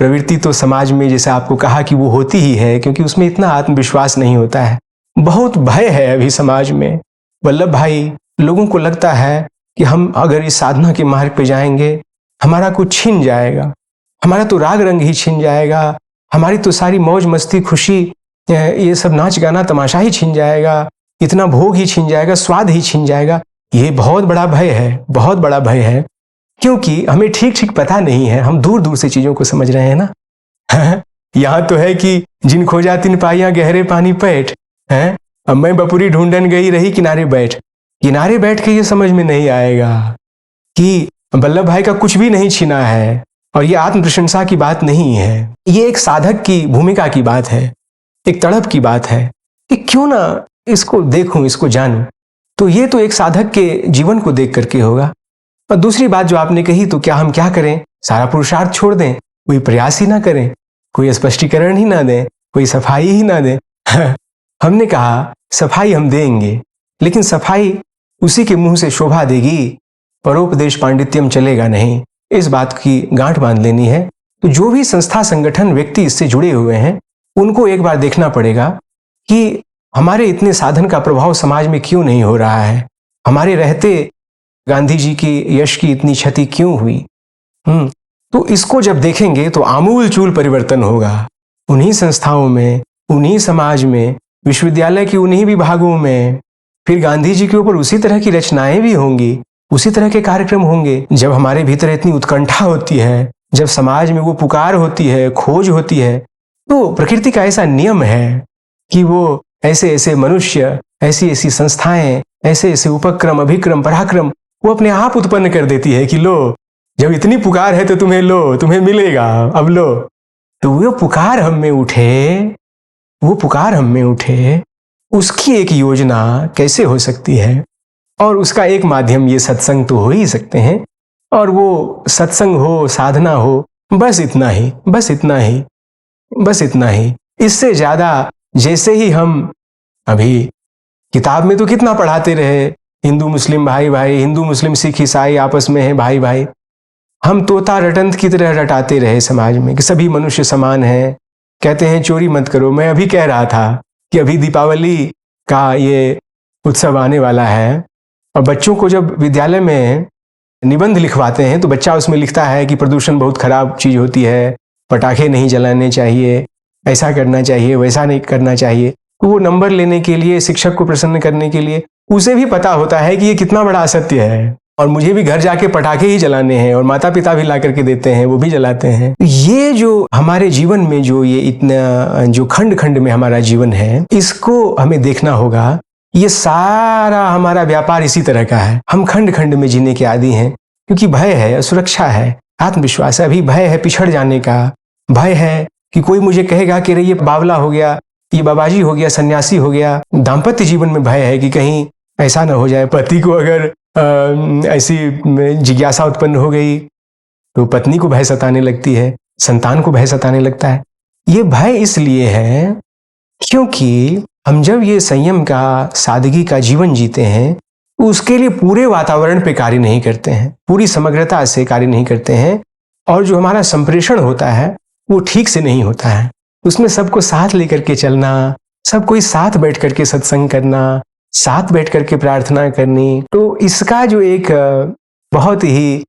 प्रवृत्ति तो समाज में, जैसे आपको कहा, कि वो होती ही है, क्योंकि उसमें इतना आत्मविश्वास नहीं होता है, बहुत भय है अभी समाज में। वल्लभ भाई, लोगों को लगता है कि हम अगर इस साधना के मार्ग पे जाएंगे हमारा कुछ छिन जाएगा, हमारा तो राग रंग ही छिन जाएगा, हमारी तो सारी मौज मस्ती खुशी, ये सब नाच गाना तमाशा ही छिन जाएगा, इतना भोग ही छिन जाएगा, स्वाद ही छिन जाएगा। ये बहुत बड़ा भय है, बहुत बड़ा भय है, क्योंकि हमें ठीक ठीक पता नहीं है, हम दूर दूर से चीजों को समझ रहे हैं ना। यहाँ तो है कि जिन खोजा तिन पाइया गहरे पानी पैठ, है, अब मैं बपुरी ढूंढन गई रही किनारे बैठ। किनारे बैठ के ये समझ में नहीं आएगा कि वल्लभ भाई का कुछ भी नहीं छिना है, और ये आत्म प्रशंसा की बात नहीं है, ये एक साधक की भूमिका की बात है, एक तड़प की बात है कि क्यों ना इसको देखूं, इसको जानूं। तो ये तो एक साधक के जीवन को देख करके होगा। और दूसरी बात जो आपने कही, तो क्या हम क्या करें, सारा पुरुषार्थ छोड़ दें, कोई प्रयास ही ना करें, कोई स्पष्टीकरण ही ना दें, कोई सफाई ही ना दें। हमने कहा सफाई हम देंगे, लेकिन सफाई उसी के मुंह से शोभा देगी, परोपदेश पांडित्यम चलेगा नहीं। इस बात की गांठ बांध लेनी है। तो जो भी संस्था, संगठन, व्यक्ति इससे जुड़े हुए हैं, उनको एक बार देखना पड़ेगा कि हमारे इतने साधन का प्रभाव समाज में क्यों नहीं हो रहा है, हमारे रहते गांधी जी की यश की इतनी क्षति क्यों हुई। तो इसको जब देखेंगे तो आमूल चूल परिवर्तन होगा, उन्हीं संस्थाओं में, उन्हीं समाज में, विश्वविद्यालय के उन्हीं विभागों में, फिर गांधी जी के ऊपर उसी तरह की रचनाएं भी होंगी, उसी तरह के कार्यक्रम होंगे। जब हमारे भीतर इतनी उत्कंठा होती है, जब समाज में वो पुकार होती है, खोज होती है, तो प्रकृति का ऐसा नियम है कि वो ऐसे ऐसे मनुष्य, ऐसी ऐसी संस्थाएं, ऐसे ऐसे उपक्रम, अभिक्रम, पराक्रम वो अपने आप उत्पन्न कर देती है कि लो, जब इतनी पुकार है तो तुम्हें लो, तुम्हें मिलेगा, अब लो। तो वो पुकार हम में उठे, वो पुकार हम में उठे, उसकी एक योजना कैसे हो सकती है? और उसका एक माध्यम ये सत्संग तो हो ही सकते हैं, और वो सत्संग हो, साधना हो, बस इतना ही, बस इतना ही, बस इतना ही। इससे ज्यादा जैसे ही हम अभी किताब में तो कितना पढ़ाते रहे, हिंदू मुस्लिम भाई भाई, हिंदू मुस्लिम सिख ईसाई आपस में है भाई भाई, हम तोता रटंत की तरह रटाते रहे समाज में कि सभी मनुष्य समान हैं, कहते हैं चोरी मत करो। मैं अभी कह रहा था कि अभी दीपावली का ये उत्सव आने वाला है, और बच्चों को जब विद्यालय में निबंध लिखवाते हैं तो बच्चा उसमें लिखता है कि प्रदूषण बहुत खराब चीज होती है, पटाखे नहीं जलाने चाहिए, ऐसा करना चाहिए, वैसा नहीं करना चाहिए। तो वो नंबर लेने के लिए, शिक्षक को प्रसन्न करने के लिए, उसे भी पता होता है कि ये कितना बड़ा असत्य है, और मुझे भी घर जाके पटाखे ही जलाने हैं, और माता पिता भी ला करके देते हैं, वो भी जलाते हैं। ये जो हमारे जीवन में जो ये इतना जो खंड खंड में हमारा जीवन है, इसको हमें देखना होगा। ये सारा हमारा व्यापार इसी तरह का है। हम खंड खंड में जीने के आदी हैं, क्योंकि भय है, सुरक्षा है, आत्मविश्वास है। अभी भय है पिछड़ जाने का, भय है कि कोई मुझे कहेगा कि अरे ये बावला हो गया, ये बाबाजी हो गया, सन्यासी हो गया। दाम्पत्य जीवन में भय है कि कहीं ऐसा ना हो जाए। पति को अगर ऐसी जिज्ञासा उत्पन्न हो गई तो पत्नी को भय सताने लगती है, संतान को भय सताने लगता है। ये भय इसलिए है क्योंकि हम जब ये संयम का, सादगी का जीवन जीते हैं, उसके लिए पूरे वातावरण पे कार्य नहीं करते हैं, पूरी समग्रता से कार्य नहीं करते हैं, और जो हमारा संप्रेषण होता है वो ठीक से नहीं होता है। उसमें सबको साथ लेकर के चलना, सब कोई साथ बैठ करके सत्संग करना, साथ बैठ करके प्रार्थना करनी, तो इसका जो एक बहुत ही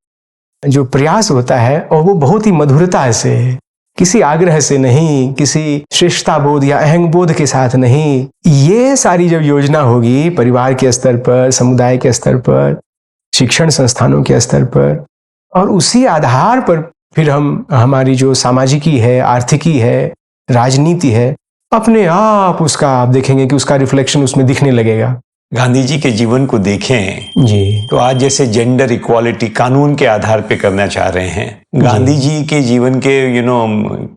जो प्रयास होता है, और वो बहुत ही मधुरता से, किसी आग्रह से नहीं, किसी श्रेष्ठता बोध या अहंग बोध के साथ नहीं, ये सारी जब योजना होगी परिवार के स्तर पर, समुदाय के स्तर पर, शिक्षण संस्थानों के स्तर पर, और उसी आधार पर फिर हम, हमारी जो सामाजिकी है, आर्थिकी है, राजनीति है, अपने आप उसका आप देखेंगे कि उसका रिफ्लेक्शन उसमें दिखने लगेगा। गांधी जी के जीवन को देखें जी, तो आज जैसे जेंडर इक्वालिटी कानून के आधार पे करना चाह रहे हैं, गांधी जी के जीवन के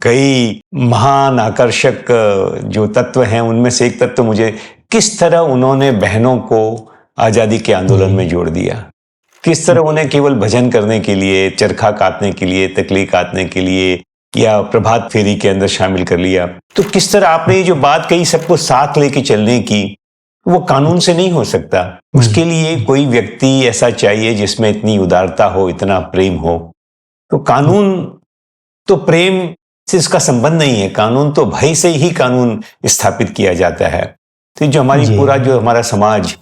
कई महान आकर्षक जो तत्व हैं, उनमें से एक तत्व मुझे, किस तरह उन्होंने बहनों को आजादी के आंदोलन में जोड़ दिया, किस तरह उन्हें केवल भजन करने के लिए, चरखा काटने के लिए, तकली काटने के लिए, या प्रभात फेरी के अंदर शामिल कर लिया। तो किस तरह आपने ये जो बात कही सबको साथ लेके चलने की, वो कानून से नहीं हो सकता। उसके लिए कोई व्यक्ति ऐसा चाहिए जिसमें इतनी उदारता हो, इतना प्रेम हो। तो कानून तो प्रेम से इसका संबंध नहीं है, कानून तो भय से ही कानून स्थापित किया जाता है। तो जो हमारी पूरा जो हमारा समाज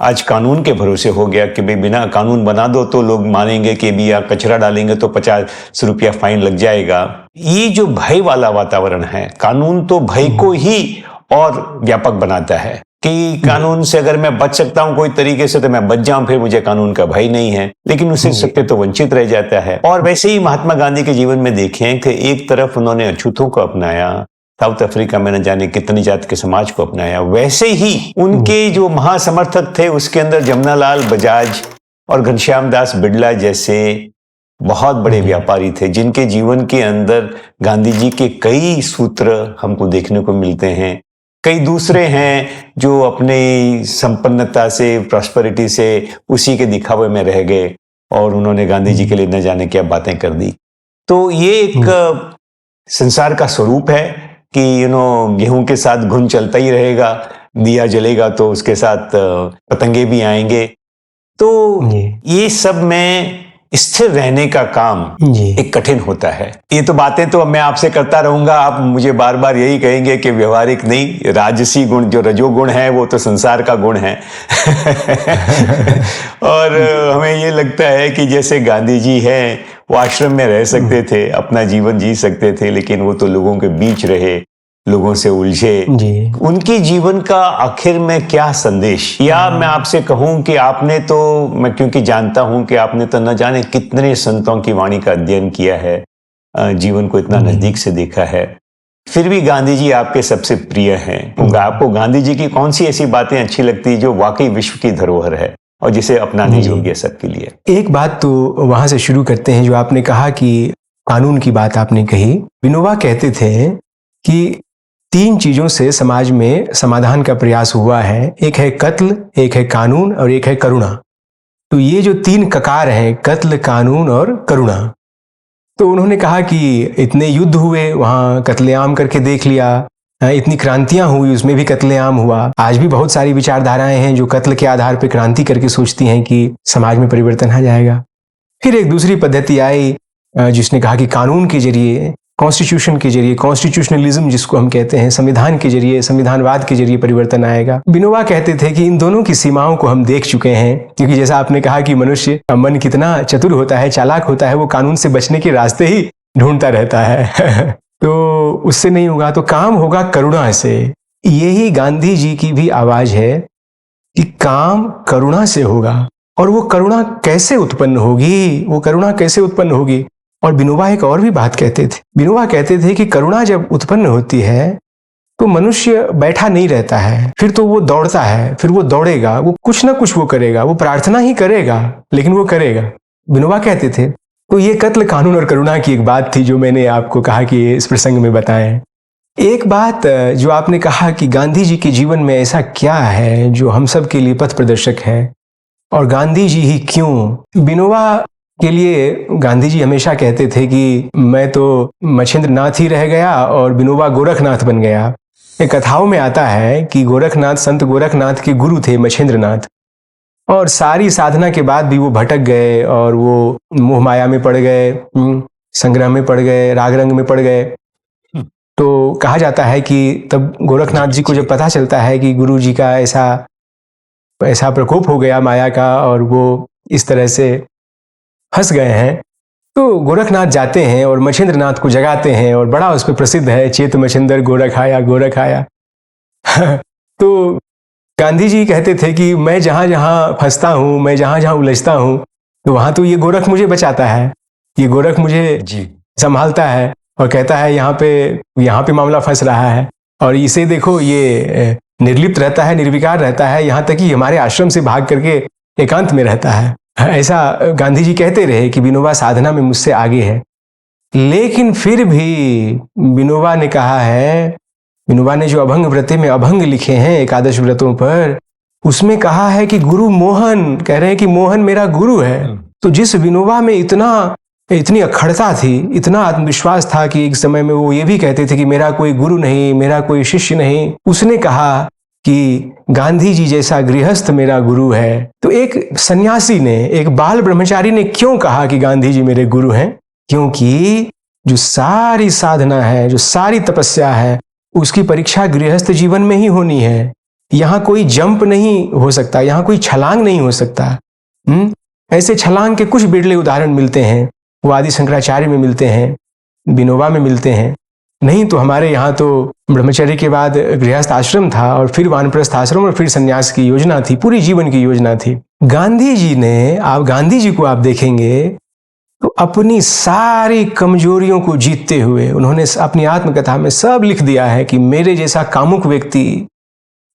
आज कानून के भरोसे हो गया कि भाई बिना कानून बना दो तो लोग मानेंगे कि भी या कचरा डालेंगे तो 50 रुपया फाइन लग जाएगा। ये जो भय वाला वातावरण है, कानून तो भय को ही और व्यापक बनाता है कि कानून से अगर मैं बच सकता हूं कोई तरीके से तो मैं बच जाऊं, फिर मुझे कानून का भय नहीं है, लेकिन उससे सत्य तो वंचित रह जाता है। और वैसे ही महात्मा गांधी के जीवन में देखें कि एक तरफ उन्होंने अछूतों को अपनाया, साउथ अफ्रीका में न जाने कितनी जात के समाज को अपनाया, वैसे ही उनके जो महासमर्थक थे उसके अंदर जमनालाल बजाज और घनश्याम दास बिड़ला जैसे बहुत बड़े व्यापारी थे, जिनके जीवन के अंदर गांधी जी के कई सूत्र हमको देखने को मिलते हैं। कई दूसरे हैं जो अपनी संपन्नता से, प्रॉस्पेरिटी से, उसी के दिखावे में रह गए और उन्होंने गांधी जी के लिए न जाने क्या बातें कर दी। तो ये एक संसार का स्वरूप है कि गेहूं के साथ घुन चलता ही रहेगा, दिया जलेगा तो उसके साथ पतंगे भी आएंगे। तो ये सब में स्थिर रहने का काम एक कठिन होता है। ये तो बातें तो मैं आपसे करता रहूंगा, आप मुझे बार बार यही कहेंगे कि व्यवहारिक नहीं, राजसी गुण जो रजोगुण है वो तो संसार का गुण है। और हमें ये लगता है कि जैसे गांधी जी हैं, वो आश्रम में रह सकते थे, अपना जीवन जी सकते थे, लेकिन वो तो लोगों के बीच रहे, लोगों से उलझे, जी। उनके जीवन का आखिर में क्या संदेश, या मैं आपसे कहूं कि आपने तो, मैं क्योंकि जानता हूं कि आपने तो न जाने कितने संतों की वाणी का अध्ययन किया है, जीवन को इतना नजदीक से देखा है, फिर भी गांधी जी आपके सबसे प्रिय हैं। आपको गांधी जी की कौन सी ऐसी बातें अच्छी लगती जो वाकई विश्व की धरोहर है और जिसे अपनाने योग्य है सबके लिए? एक बात तो वहां से शुरू करते हैं, जो आपने कहा कि कानून की बात आपने कही। विनोबा कहते थे कि 3 चीजों से समाज में समाधान का प्रयास हुआ है, एक है कत्ल, एक है कानून और एक है करुणा। तो ये जो 3 ककार हैं, कत्ल, कानून और करुणा, तो उन्होंने कहा कि इतने युद्ध हुए, वहां कत्लेआम करके देख लिया, इतनी क्रांतियां हुई, उसमें भी कत्लेआम हुआ। आज भी बहुत सारी विचारधाराएं हैं जो कत्ल के आधार पर क्रांति करके सोचती हैं कि समाज में परिवर्तन आ जाएगा। फिर एक दूसरी पद्धति आई जिसने कहा कि कानून के जरिए, कॉन्स्टिट्यूशन के जरिए, कॉन्स्टिट्यूशनलिज्म जिसको हम कहते हैं, संविधान के जरिए, संविधानवाद के जरिए परिवर्तन आएगा। विनोबा कहते थे कि इन दोनों की सीमाओं को हम देख चुके हैं, क्योंकि जैसा आपने कहा कि मनुष्य मन कितना चतुर होता है, चालाक होता है, वो कानून से बचने के रास्ते ही ढूंढता रहता है तो उससे नहीं होगा, तो काम होगा करुणा से। यही गांधी जी की भी आवाज है कि काम करुणा से होगा। और वो करुणा कैसे उत्पन्न होगी, वो करुणा कैसे उत्पन्न होगी? और विनोबा एक और भी बात कहते थे। विनोबा कहते थे कि करुणा जब उत्पन्न होती है तो मनुष्य बैठा नहीं रहता है, फिर तो वो दौड़ता है, फिर वो दौड़ेगा, वो कुछ ना कुछ वो करेगा, वो प्रार्थना ही करेगा लेकिन वो करेगा, विनोबा कहते थे। तो ये कत्ल, कानून और करुणा की एक बात थी जो मैंने आपको कहा कि इस प्रसंग में बताएं। एक बात जो आपने कहा कि गांधी जी के जीवन में ऐसा क्या है जो हम सब के लिए पथ प्रदर्शक है, और गांधी जी ही क्यों? विनोबा के लिए गांधी जी हमेशा कहते थे कि मैं तो मछेंद्र नाथ ही रह गया और विनोबा गोरखनाथ बन गया। एक कथाओं में आता है कि गोरखनाथ, संत गोरखनाथ के गुरु थे मछेंद्र नाथ, और सारी साधना के बाद भी वो भटक गए और वो मोह माया में पड़ गए, संग्रह में पड़ गए, राग रंग में पड़ गए। तो कहा जाता है कि तब गोरखनाथ जी को जब पता चलता है कि गुरु जी का ऐसा प्रकोप हो गया माया का और वो इस तरह से फंस गए हैं, तो गोरखनाथ जाते हैं और मछेंद्र नाथ को जगाते हैं, और बड़ा उस पर प्रसिद्ध है, चेत मछेंद्र गोरख आया, गोरख आया तो गांधी जी कहते थे कि मैं जहां जहां फंसता हूं, मैं जहां जहां उलझता हूं, तो वहां तो ये गोरख मुझे बचाता है, ये गोरख मुझे संभालता है और कहता है यहाँ पे मामला फंस रहा है, और इसे देखो ये निर्लिप्त रहता है, निर्विकार रहता है, यहाँ तक कि हमारे आश्रम से भाग करके एकांत में रहता है। ऐसा गांधी जी कहते रहे कि विनोबा साधना में मुझसे आगे है। लेकिन फिर भी विनोबा ने कहा है, विनोबा ने जो अभंग व्रते में अभंग लिखे हैं एकादश व्रतों पर, उसमें कहा है कि गुरु मोहन, कह रहे हैं कि मोहन मेरा गुरु है। तो जिस विनोबा में इतनी अखड़ता थी, इतना आत्मविश्वास था कि एक समय में वो ये भी कहते थे कि मेरा कोई गुरु नहीं, मेरा कोई शिष्य नहीं, उसने कहा कि गांधी जी जैसा गृहस्थ मेरा गुरु है। तो एक सन्यासी ने, एक बाल ब्रह्मचारी ने क्यों कहा कि गांधी जी मेरे गुरु हैं? क्योंकि जो सारी साधना है, जो सारी तपस्या है, उसकी परीक्षा गृहस्थ जीवन में ही होनी है। यहाँ कोई जंप नहीं हो सकता, यहाँ कोई छलांग नहीं हो सकता। ऐसे छलांग के कुछ बिरले उदाहरण मिलते हैं, वो आदि शंकराचार्य में मिलते हैं, विनोबा में मिलते हैं। नहीं तो हमारे यहाँ तो ब्रह्मचर्य के बाद गृहस्थ आश्रम था, और फिर वानप्रस्थ आश्रम, और फिर संन्यास की योजना थी, पूरी जीवन की योजना थी। गांधी जी ने, आप गांधी जी को आप देखेंगे तो अपनी सारी कमजोरियों को जीतते हुए उन्होंने अपनी आत्मकथा में सब लिख दिया है कि मेरे जैसा कामुक व्यक्ति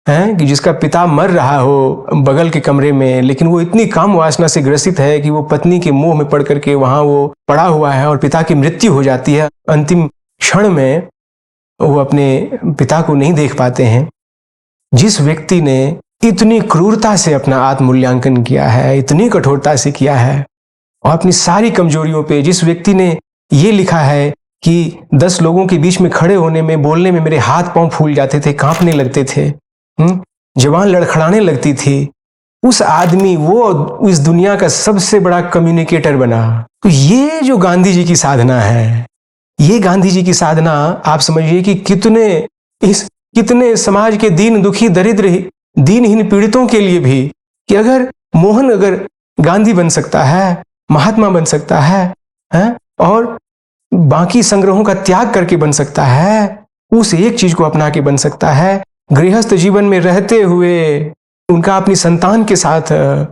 है कि जिसका पिता मर रहा हो बगल के कमरे में, लेकिन वो इतनी काम वासना से ग्रसित है कि वो पत्नी के मोह में पड़ करके वहां वो पड़ा हुआ है, और पिता की मृत्यु हो जाती है, अंतिम क्षण में वो अपने पिता को नहीं देख पाते हैं। जिस व्यक्ति ने इतनी क्रूरता से अपना आत्ममूल्यांकन किया है, इतनी कठोरता से किया है, और अपनी सारी कमजोरियों पे, जिस व्यक्ति ने ये लिखा है कि 10 लोगों के बीच में खड़े होने में, बोलने में मेरे हाथ पांव फूल जाते थे, कांपने लगते थे, जवान लड़खड़ाने लगती थी, उस आदमी वो इस दुनिया का सबसे बड़ा कम्युनिकेटर बना। तो ये जो गांधी जी की साधना है, ये गांधी जी की साधना, आप समझिए कि कितने समाज के दीन दुखी, दरिद्र, दीनहीन पीड़ितों के लिए भी, कि अगर गांधी बन सकता है, महात्मा बन सकता है, और बाकी संग्रहों का त्याग करके बन सकता है, उस एक चीज को अपना के बन सकता है। गृहस्थ जीवन में रहते हुए उनका अपनी संतान के साथ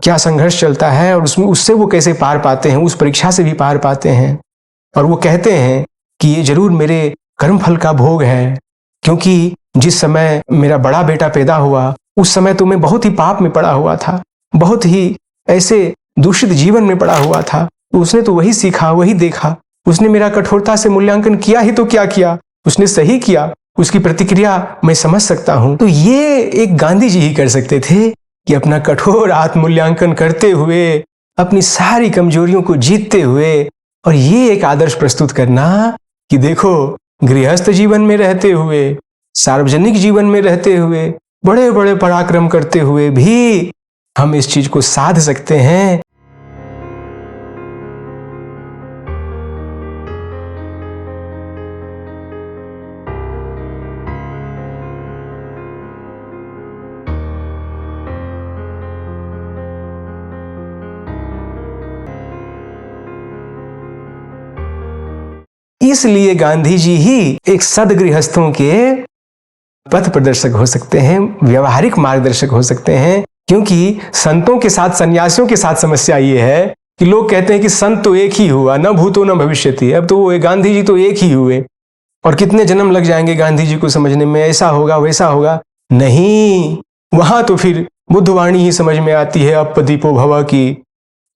क्या संघर्ष चलता है और उसमें उससे वो कैसे पार पाते हैं, उस परीक्षा से भी पार पाते हैं। और वो कहते हैं कि ये जरूर मेरे कर्मफल का भोग है, क्योंकि जिस समय मेरा बड़ा बेटा पैदा हुआ उस समय तो मैं बहुत ही पाप में पड़ा हुआ था, बहुत ही ऐसे दूषित जीवन में पड़ा हुआ था। उसने तो वही सीखा, वही देखा, उसने मेरा कठोरता से मूल्यांकन किया ही तो क्या किया, उसने सही किया, उसकी प्रतिक्रिया मैं समझ सकता हूं। तो ये एक गांधी जी ही कर सकते थे कि अपना कठोर आत्मूल्यांकन करते हुए, अपनी सारी कमजोरियों को जीतते हुए और ये एक आदर्श प्रस्तुत करना कि देखो, गृहस्थ जीवन में रहते हुए, सार्वजनिक जीवन में रहते हुए, बड़े बड़े पराक्रम करते हुए भी हम इस चीज को साध सकते हैं। इसलिए गांधी जी ही एक सदगृहस्थों के पथ प्रदर्शक हो सकते हैं, व्यवहारिक मार्गदर्शक हो सकते हैं। क्योंकि संतों के साथ, सन्यासियों के साथ समस्या ये है कि लोग कहते हैं कि संत तो एक ही हुआ, न भूतो न भविष्यति। अब तो वो गांधी जी तो एक ही हुए और कितने जन्म लग जाएंगे गांधी जी को समझने में, ऐसा होगा वैसा होगा। नहीं, वहां तो फिर बुद्धवाणी ही समझ में आती है, अपदीपो भव की।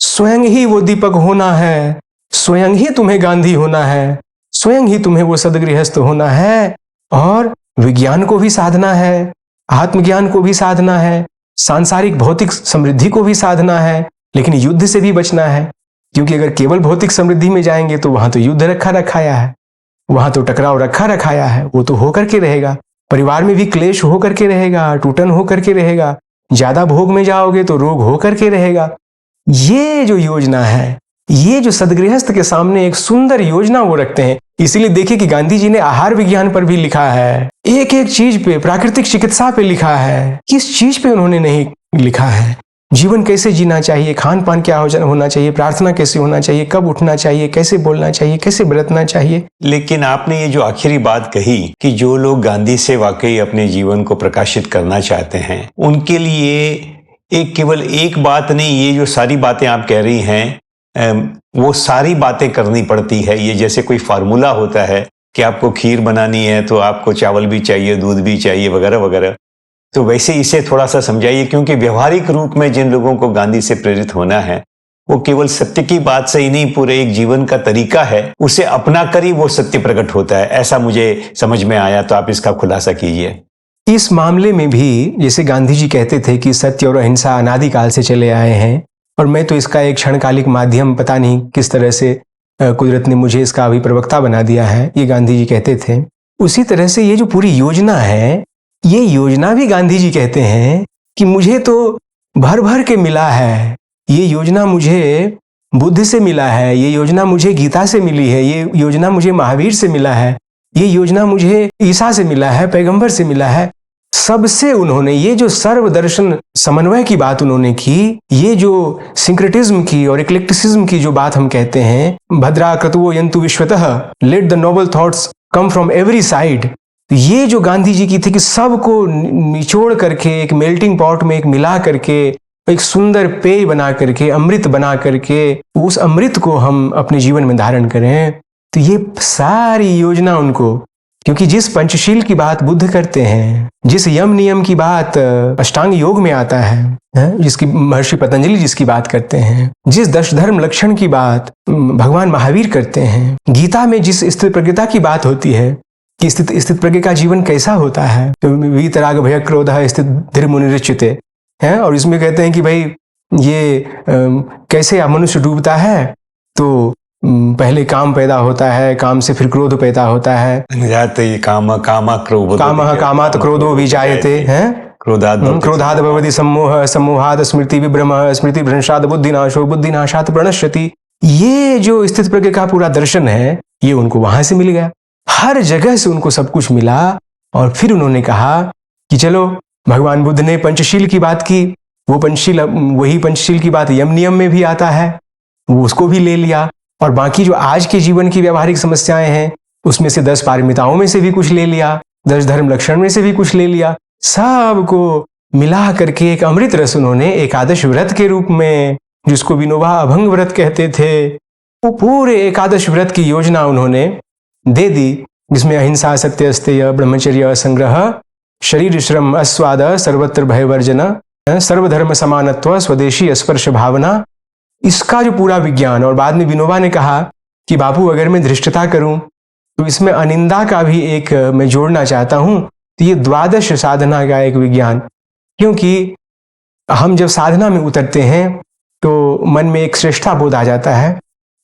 स्वयं ही वो दीपक होना है, स्वयं ही तुम्हें गांधी होना है, स्वयं ही तुम्हें वो सदगृहस्थ होना है और विज्ञान को भी साधना है, आत्मज्ञान को भी साधना है, सांसारिक भौतिक समृद्धि को भी साधना है, लेकिन युद्ध से भी बचना है। क्योंकि अगर केवल भौतिक समृद्धि में जाएंगे तो वहां तो युद्ध रखा रखाया है, वहां तो टकराव रखा रखाया है, वो तो होकर के रहेगा। परिवार में भी क्लेश होकर के रहेगा, टूटन होकर के रहेगा, ज्यादा भोग में जाओगे तो रोग होकर के रहेगा। ये जो योजना है, ये जो सदगृहस्थ के सामने एक सुंदर योजना वो रखते हैं। इसीलिए देखिए कि गांधी जी ने आहार विज्ञान पर भी लिखा है, एक एक चीज पे, प्राकृतिक चिकित्सा पे लिखा है, किस चीज पे उन्होंने नहीं लिखा है। जीवन कैसे जीना चाहिए, खान पान क्या होना चाहिए, प्रार्थना कैसे होना चाहिए, कब उठना चाहिए, कैसे बोलना चाहिए, कैसे बरतना चाहिए। लेकिन आपने ये जो आखिरी बात कही कि जो लोग गांधी से वाकई अपने जीवन को प्रकाशित करना चाहते हैं, उनके लिए एक केवल एक बात नहीं, ये जो सारी बातें आप कह रही हैं, वो सारी बातें करनी पड़ती है। ये जैसे कोई फार्मूला होता है कि आपको खीर बनानी है तो आपको चावल भी चाहिए, दूध भी चाहिए, वगैरह वगैरह। तो वैसे इसे थोड़ा सा समझाइए, क्योंकि व्यवहारिक रूप में जिन लोगों को गांधी से प्रेरित होना है, वो केवल सत्य की बात से ही नहीं, पूरे एक जीवन का तरीका है, उसे अपना कर ही वो सत्य प्रकट होता है। ऐसा मुझे समझ में आया, तो आप इसका खुलासा कीजिए। इस मामले में भी जैसे गांधी जी कहते थे कि सत्य और अहिंसा अनादिकाल से चले आए हैं, और मैं तो इसका एक क्षणकालिक माध्यम, पता नहीं किस तरह से कुदरत ने मुझे इसका अभी प्रवक्ता बना दिया है, ये गांधी जी कहते थे। उसी तरह से ये जो पूरी योजना है, ये योजना भी गांधी जी कहते हैं कि मुझे तो भर भर के मिला है, ये योजना मुझे बुद्ध से मिला है, ये योजना मुझे गीता से मिली है, ये योजना मुझे महावीर से मिला है, ये योजना मुझे ईसा से मिला है, पैगंबर से मिला है। सबसे उन्होंने ये जो सर्वदर्शन समन्वय की बात उन्होंने की, ये जो सिंक्रेटिज्म की और इक्लेक्टिसिज्म की जो बात हम कहते हैं, भद्रा क्रतुवो यंतु विश्वतः, let the noble thoughts come from every side, ये जो गांधी जी की थी कि सबको निचोड़ करके एक मेल्टिंग पॉट में एक मिला करके एक सुंदर पेय बना करके, अमृत बना करके, उस अमृत को हम अपने जीवन में धारण करें। तो ये सारी योजना उनको, क्योंकि जिस पंचशील की बात बुद्ध करते हैं, जिस यम नियम की बात अष्टांग योग में आता है, जिसकी महर्षि पतंजलि जिसकी बात करते हैं, जिस 10 धर्म लक्षण की बात भगवान महावीर करते हैं, गीता में जिस स्थित प्रज्ञता की बात होती है कि स्थित प्रज्ञ का जीवन कैसा होता है, तो वीतराग भय क्रोध स्थित धीर मुनिरिच्युते है, और इसमें कहते हैं कि भाई ये कैसे मनुष्य डूबता है, तो पहले काम पैदा होता है, काम से फिर क्रोध पैदा होता है, कामात् क्रोधो विजायते हैं, क्रोधाद भवति सम्मोह, सम्मोहाद स्मृति विभ्रमः, स्मृति भ्रंशाद बुद्धिनाशो, बुद्धिनाशात् प्रणश्यति। ये जो स्थित प्रज्ञ का पूरा दर्शन है, ये उनको वहां से मिल गया, हर जगह से उनको सब कुछ मिला। और फिर उन्होंने कहा कि चलो, भगवान बुद्ध ने पंचशील की बात की, वो पंचशील, वही पंचशील की बात यम नियम में भी आता है, वो उसको भी ले लिया, और बाकी जो आज के जीवन की व्यवहारिक समस्याएं हैं उसमें से 10 पारमिताओं में से भी कुछ ले लिया, 10 धर्म लक्षण में से भी कुछ ले लिया, सबको मिला करके एक अमृत रस उन्होंने एकादश व्रत के रूप में, जिसको विनोबा अभंग व्रत कहते थे, वो पूरे एकादश व्रत की योजना उन्होंने दे दी, जिसमें अहिंसा, सत्य, अस्तेय, ब्रह्मचर्य, असंग्रह, शरीर श्रम, अस्वाद, सर्वत्र भयवर्जन, सर्वधर्म समानत्व, स्वदेशी स्पर्श भावना, इसका जो पूरा विज्ञान। और बाद में विनोबा ने कहा कि बापू अगर मैं धृष्टता करूं तो इसमें अनिंदा का भी एक मैं जोड़ना चाहता हूं, तो ये द्वादश साधना का एक विज्ञान, क्योंकि हम जब साधना में उतरते हैं तो मन में एक श्रेष्ठता बोध आ जाता है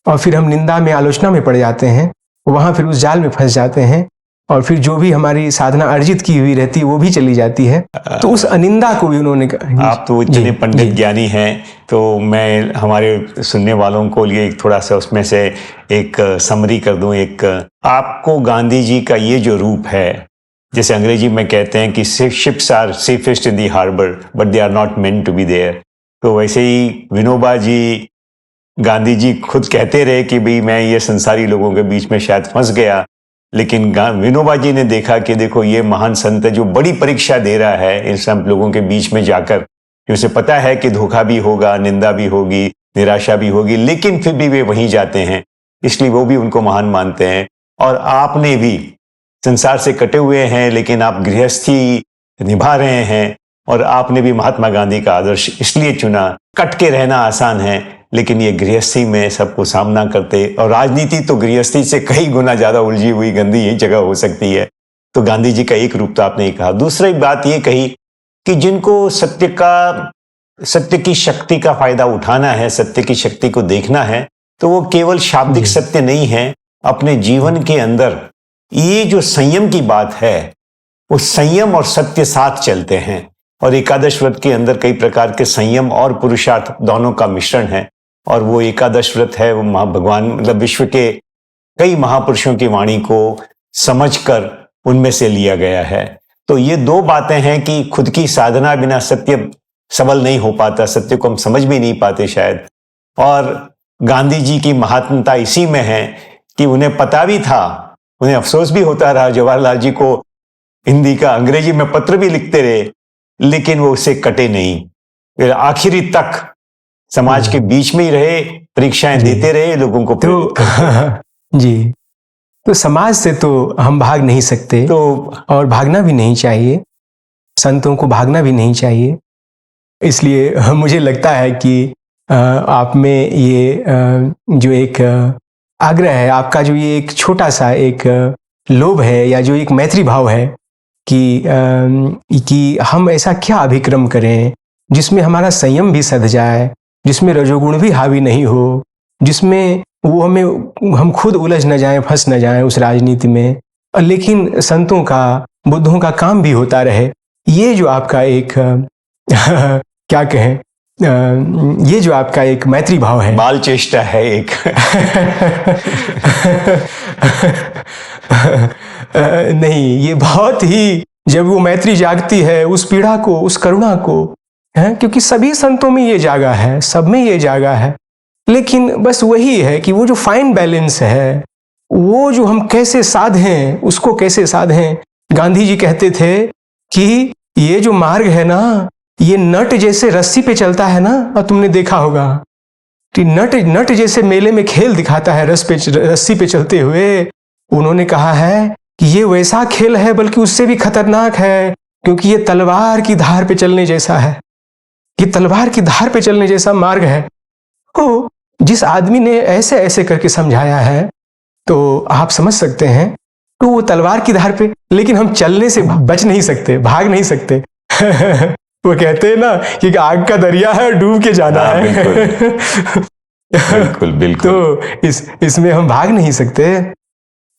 और फिर हम निंदा में, आलोचना में पड़ जाते हैं, वहां फिर उस जाल में फंस जाते हैं और फिर जो भी हमारी साधना अर्जित की हुई रहती है वो भी चली जाती है। तो उस अनिंदा को भी उन्होंने आप तो इतने पंडित ज्ञानी हैं, तो मैं हमारे सुनने वालों को लिए थोड़ा सा उसमें से एक समरी कर दूं। एक आपको गांधी जी का ये जो रूप है, जैसे अंग्रेजी में कहते हैं कि ships are safest in the harbour but they are not meant to be there, तो वैसे ही विनोबा जी, गांधी जी खुद कहते रहे कि भाई मैं ये संसारी लोगों के बीच में शायद फंस गया, लेकिन विनोबा जी ने देखा कि देखो ये महान संत जो बड़ी परीक्षा दे रहा है इन सब लोगों के बीच में जाकर, उसे पता है कि धोखा भी होगा, निंदा भी होगी, निराशा भी होगी, लेकिन फिर भी वे वहीं जाते हैं, इसलिए वो भी उनको महान मानते हैं। और आपने भी संसार से कटे हुए हैं लेकिन आप गृहस्थी निभा रहे हैं, और आपने भी महात्मा गांधी का आदर्श इसलिए चुना। कट के रहना आसान है, लेकिन ये गृहस्थी में सबको सामना करते, और राजनीति तो गृहस्थी से कई गुना ज्यादा उलझी हुई गंदी ही जगह हो सकती है। तो गांधी जी का एक रूप तो आपने ही कहा। दूसरी बात ये कही कि जिनको सत्य की शक्ति का फायदा उठाना है, सत्य की शक्ति को देखना है, तो वो केवल शाब्दिक सत्य नहीं है, अपने जीवन के अंदर ये जो संयम की बात है, वो संयम और सत्य साथ चलते हैं। और एकादश व्रत के अंदर कई प्रकार के संयम और पुरुषार्थ दोनों का मिश्रण है, और वो एकादश व्रत है, वो भगवान मतलब विश्व के कई महापुरुषों की वाणी को समझकर उनमें से लिया गया है। तो ये दो बातें हैं कि खुद की साधना बिना सत्य सबल नहीं हो पाता, सत्य को हम समझ भी नहीं पाते शायद। और गांधी जी की महात्मता इसी में है कि उन्हें पता भी था, उन्हें अफसोस भी होता रहा, जवाहरलाल जी को हिंदी का अंग्रेजी में पत्र भी लिखते रहे, लेकिन वो उससे कटे नहीं, फिर आखिरी तक समाज के बीच में ही रहे, परीक्षाएं देते रहे लोगों को। तो जी, तो समाज से तो हम भाग नहीं सकते, तो और भागना भी नहीं चाहिए, संतों को भागना भी नहीं चाहिए। इसलिए मुझे लगता है कि आप में ये जो एक आग्रह है, आपका जो ये एक छोटा सा एक लोभ है, या जो एक मैत्री भाव है कि हम ऐसा क्या अभिक्रम करें जिसमें हमारा संयम भी सध जाए, जिसमें रजोगुण भी हावी नहीं हो, जिसमें वो हम खुद उलझ न जाएं, फंस न जाएं उस राजनीति में, लेकिन संतों का, बुद्धों का काम भी होता रहे। ये जो आपका एक क्या कहें, ये जो आपका एक मैत्री भाव है, बाल चेष्टा है एक नहीं, ये बहुत ही, जब वो मैत्री जागती है, उस पीड़ा को, उस करुणा को, है, क्योंकि सभी संतों में ये जागा है, सब में ये जागा है, लेकिन बस वही है कि वो जो फाइन बैलेंस है, वो जो हम कैसे साधें, उसको कैसे साधें। गांधी जी कहते थे कि ये जो मार्ग है ना, ये नट जैसे रस्सी पे चलता है ना, और तुमने देखा होगा कि नट जैसे मेले में खेल दिखाता है रस्सी पे चलते हुए। उन्होंने कहा है कि ये वैसा खेल है, बल्कि उससे भी खतरनाक है, क्योंकि ये तलवार की धार पे चलने जैसा है, ये तलवार की धार पे चलने जैसा मार्ग है। तो जिस आदमी ने ऐसे ऐसे करके समझाया है, तो आप समझ सकते हैं, तो वो तलवार की धार पे, लेकिन हम चलने से बच नहीं सकते, भाग नहीं सकते वो कहते हैं ना कि आग का दरिया है, डूब के जाना है। बिल्कुल बिल्कुल। तो इसमें हम भाग नहीं सकते।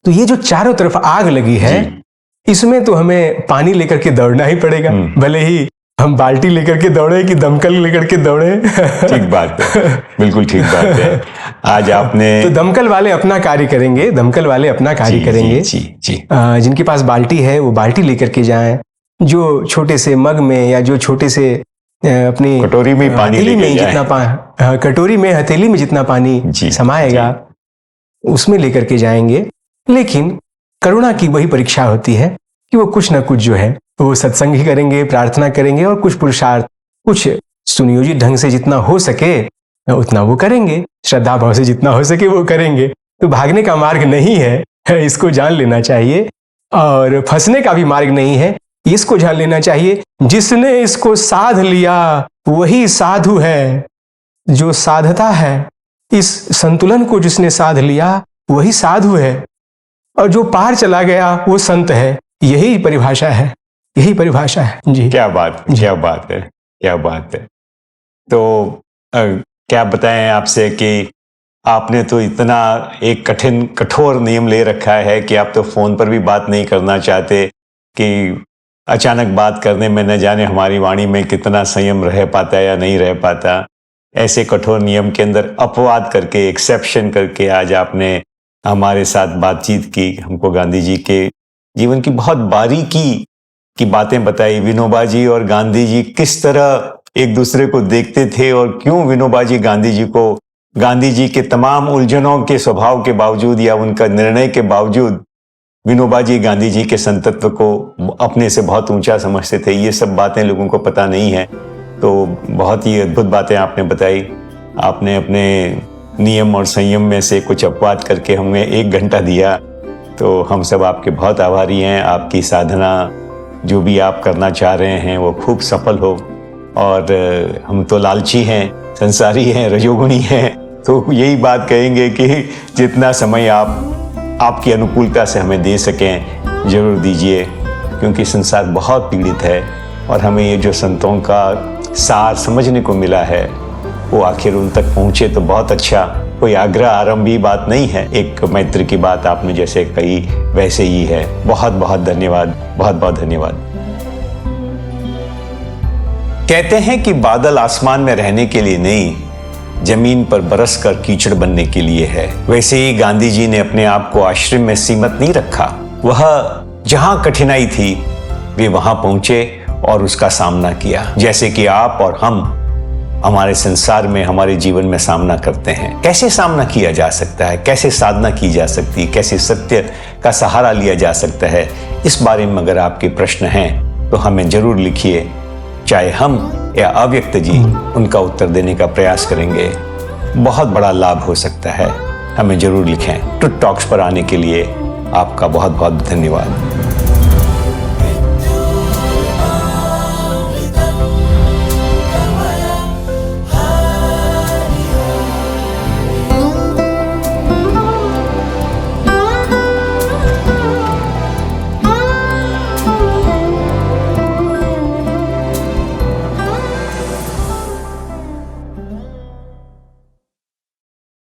तो ये जो चारों तरफ आग लगी है, इसमें तो हमें पानी लेकर के दौड़ना ही पड़ेगा, भले ही हम बाल्टी लेकर के दौड़े कि दमकल लेकर के दौड़े। ठीक बात है, बिल्कुल ठीक बात है। आज आपने तो दमकल वाले अपना कार्य करेंगे, दमकल वाले अपना कार्य करेंगे। जी। जिनके पास बाल्टी है वो बाल्टी लेकर के जाएं, जो छोटे से मग में या जो छोटे से अपनी कटोरी में पानी में जितना कटोरी में, हथेली में जितना पानी समाएगा, उसमें लेकर के जाएंगे। लेकिन करुणा की वही परीक्षा होती है कि वो कुछ ना कुछ जो है वो सत्संग ही करेंगे, प्रार्थना करेंगे और कुछ पुरुषार्थ, कुछ सुनियोजित ढंग से जितना हो सके उतना वो करेंगे, श्रद्धा भाव से जितना हो सके वो करेंगे। तो भागने का मार्ग नहीं है, इसको जान लेना चाहिए, और फंसने का भी मार्ग नहीं है, इसको जान लेना चाहिए। जिसने इसको साध लिया वही साधु है, जो साधता है, इस संतुलन को जिसने साध लिया वही साधु है, और जो पार चला गया वो संत है। यही परिभाषा है, यही परिभाषा है जी। क्या बात, क्या बात है, क्या बात है। तो क्या बताएं आपसे कि आपने तो इतना एक कठोर नियम ले रखा है कि आप तो फोन पर भी बात नहीं करना चाहते, कि अचानक बात करने में न जाने हमारी वाणी में कितना संयम रह पाता है या नहीं रह पाता। ऐसे कठोर नियम के अंदर अपवाद करके, एक्सेप्शन करके आज आपने हमारे साथ बातचीत की, हमको गांधी जी के जीवन की बहुत बारीकी की बातें बताई। विनोबा जी और गांधी जी किस तरह एक दूसरे को देखते थे, और क्यों विनोबा जी गांधी जी को, गांधी जी के तमाम उलझनों के स्वभाव के बावजूद या उनका निर्णय के बावजूद, विनोबा जी गांधी जी के संतत्व को अपने से बहुत ऊंचा समझते थे। ये सब बातें लोगों को पता नहीं है। तो बहुत ही अद्भुत बातें आपने बताई। आपने अपने नियम और संयम में से कुछ अपवाद करके हमें 1 घंटा दिया, तो हम सब आपके बहुत आभारी हैं। आपकी साधना जो भी आप करना चाह रहे हैं वो खूब सफल हो, और हम तो लालची हैं, संसारी हैं, रजोगुणी हैं, तो यही बात कहेंगे कि जितना समय आप आपकी अनुकूलता से हमें दे सकें जरूर दीजिए, क्योंकि संसार बहुत पीड़ित है, और हमें ये जो संतों का सार समझने को मिला है वो आखिर उन तक पहुँचे तो बहुत अच्छा। कोई आग्रह आरंभी बात नहीं है, एक मैत्री की बात आपने जैसे कही वैसे ही है। बहुत बहुत धन्यवाद, बहुत बहुत धन्यवाद। कहते हैं कि बादल आसमान में रहने के लिए नहीं, जमीन पर बरस कर कीचड़ बनने के लिए है। वैसे ही गांधी जी ने अपने आप को आश्रम में सीमित नहीं रखा। वह जहां कठिनाई थी वे वहां पहुंचे और उसका सामना किया, जैसे कि आप और हम हमारे संसार में, हमारे जीवन में सामना करते हैं। कैसे सामना किया जा सकता है, कैसे साधना की जा सकती है, कैसे सत्य का सहारा लिया जा सकता है, इस बारे में अगर आपके प्रश्न हैं तो हमें जरूर लिखिए। चाहे हम या अव्यक्त जी उनका उत्तर देने का प्रयास करेंगे। बहुत बड़ा लाभ हो सकता है। हमें जरूर लिखें। ट्रुथ टॉक्स पर आने के लिए आपका बहुत बहुत धन्यवाद।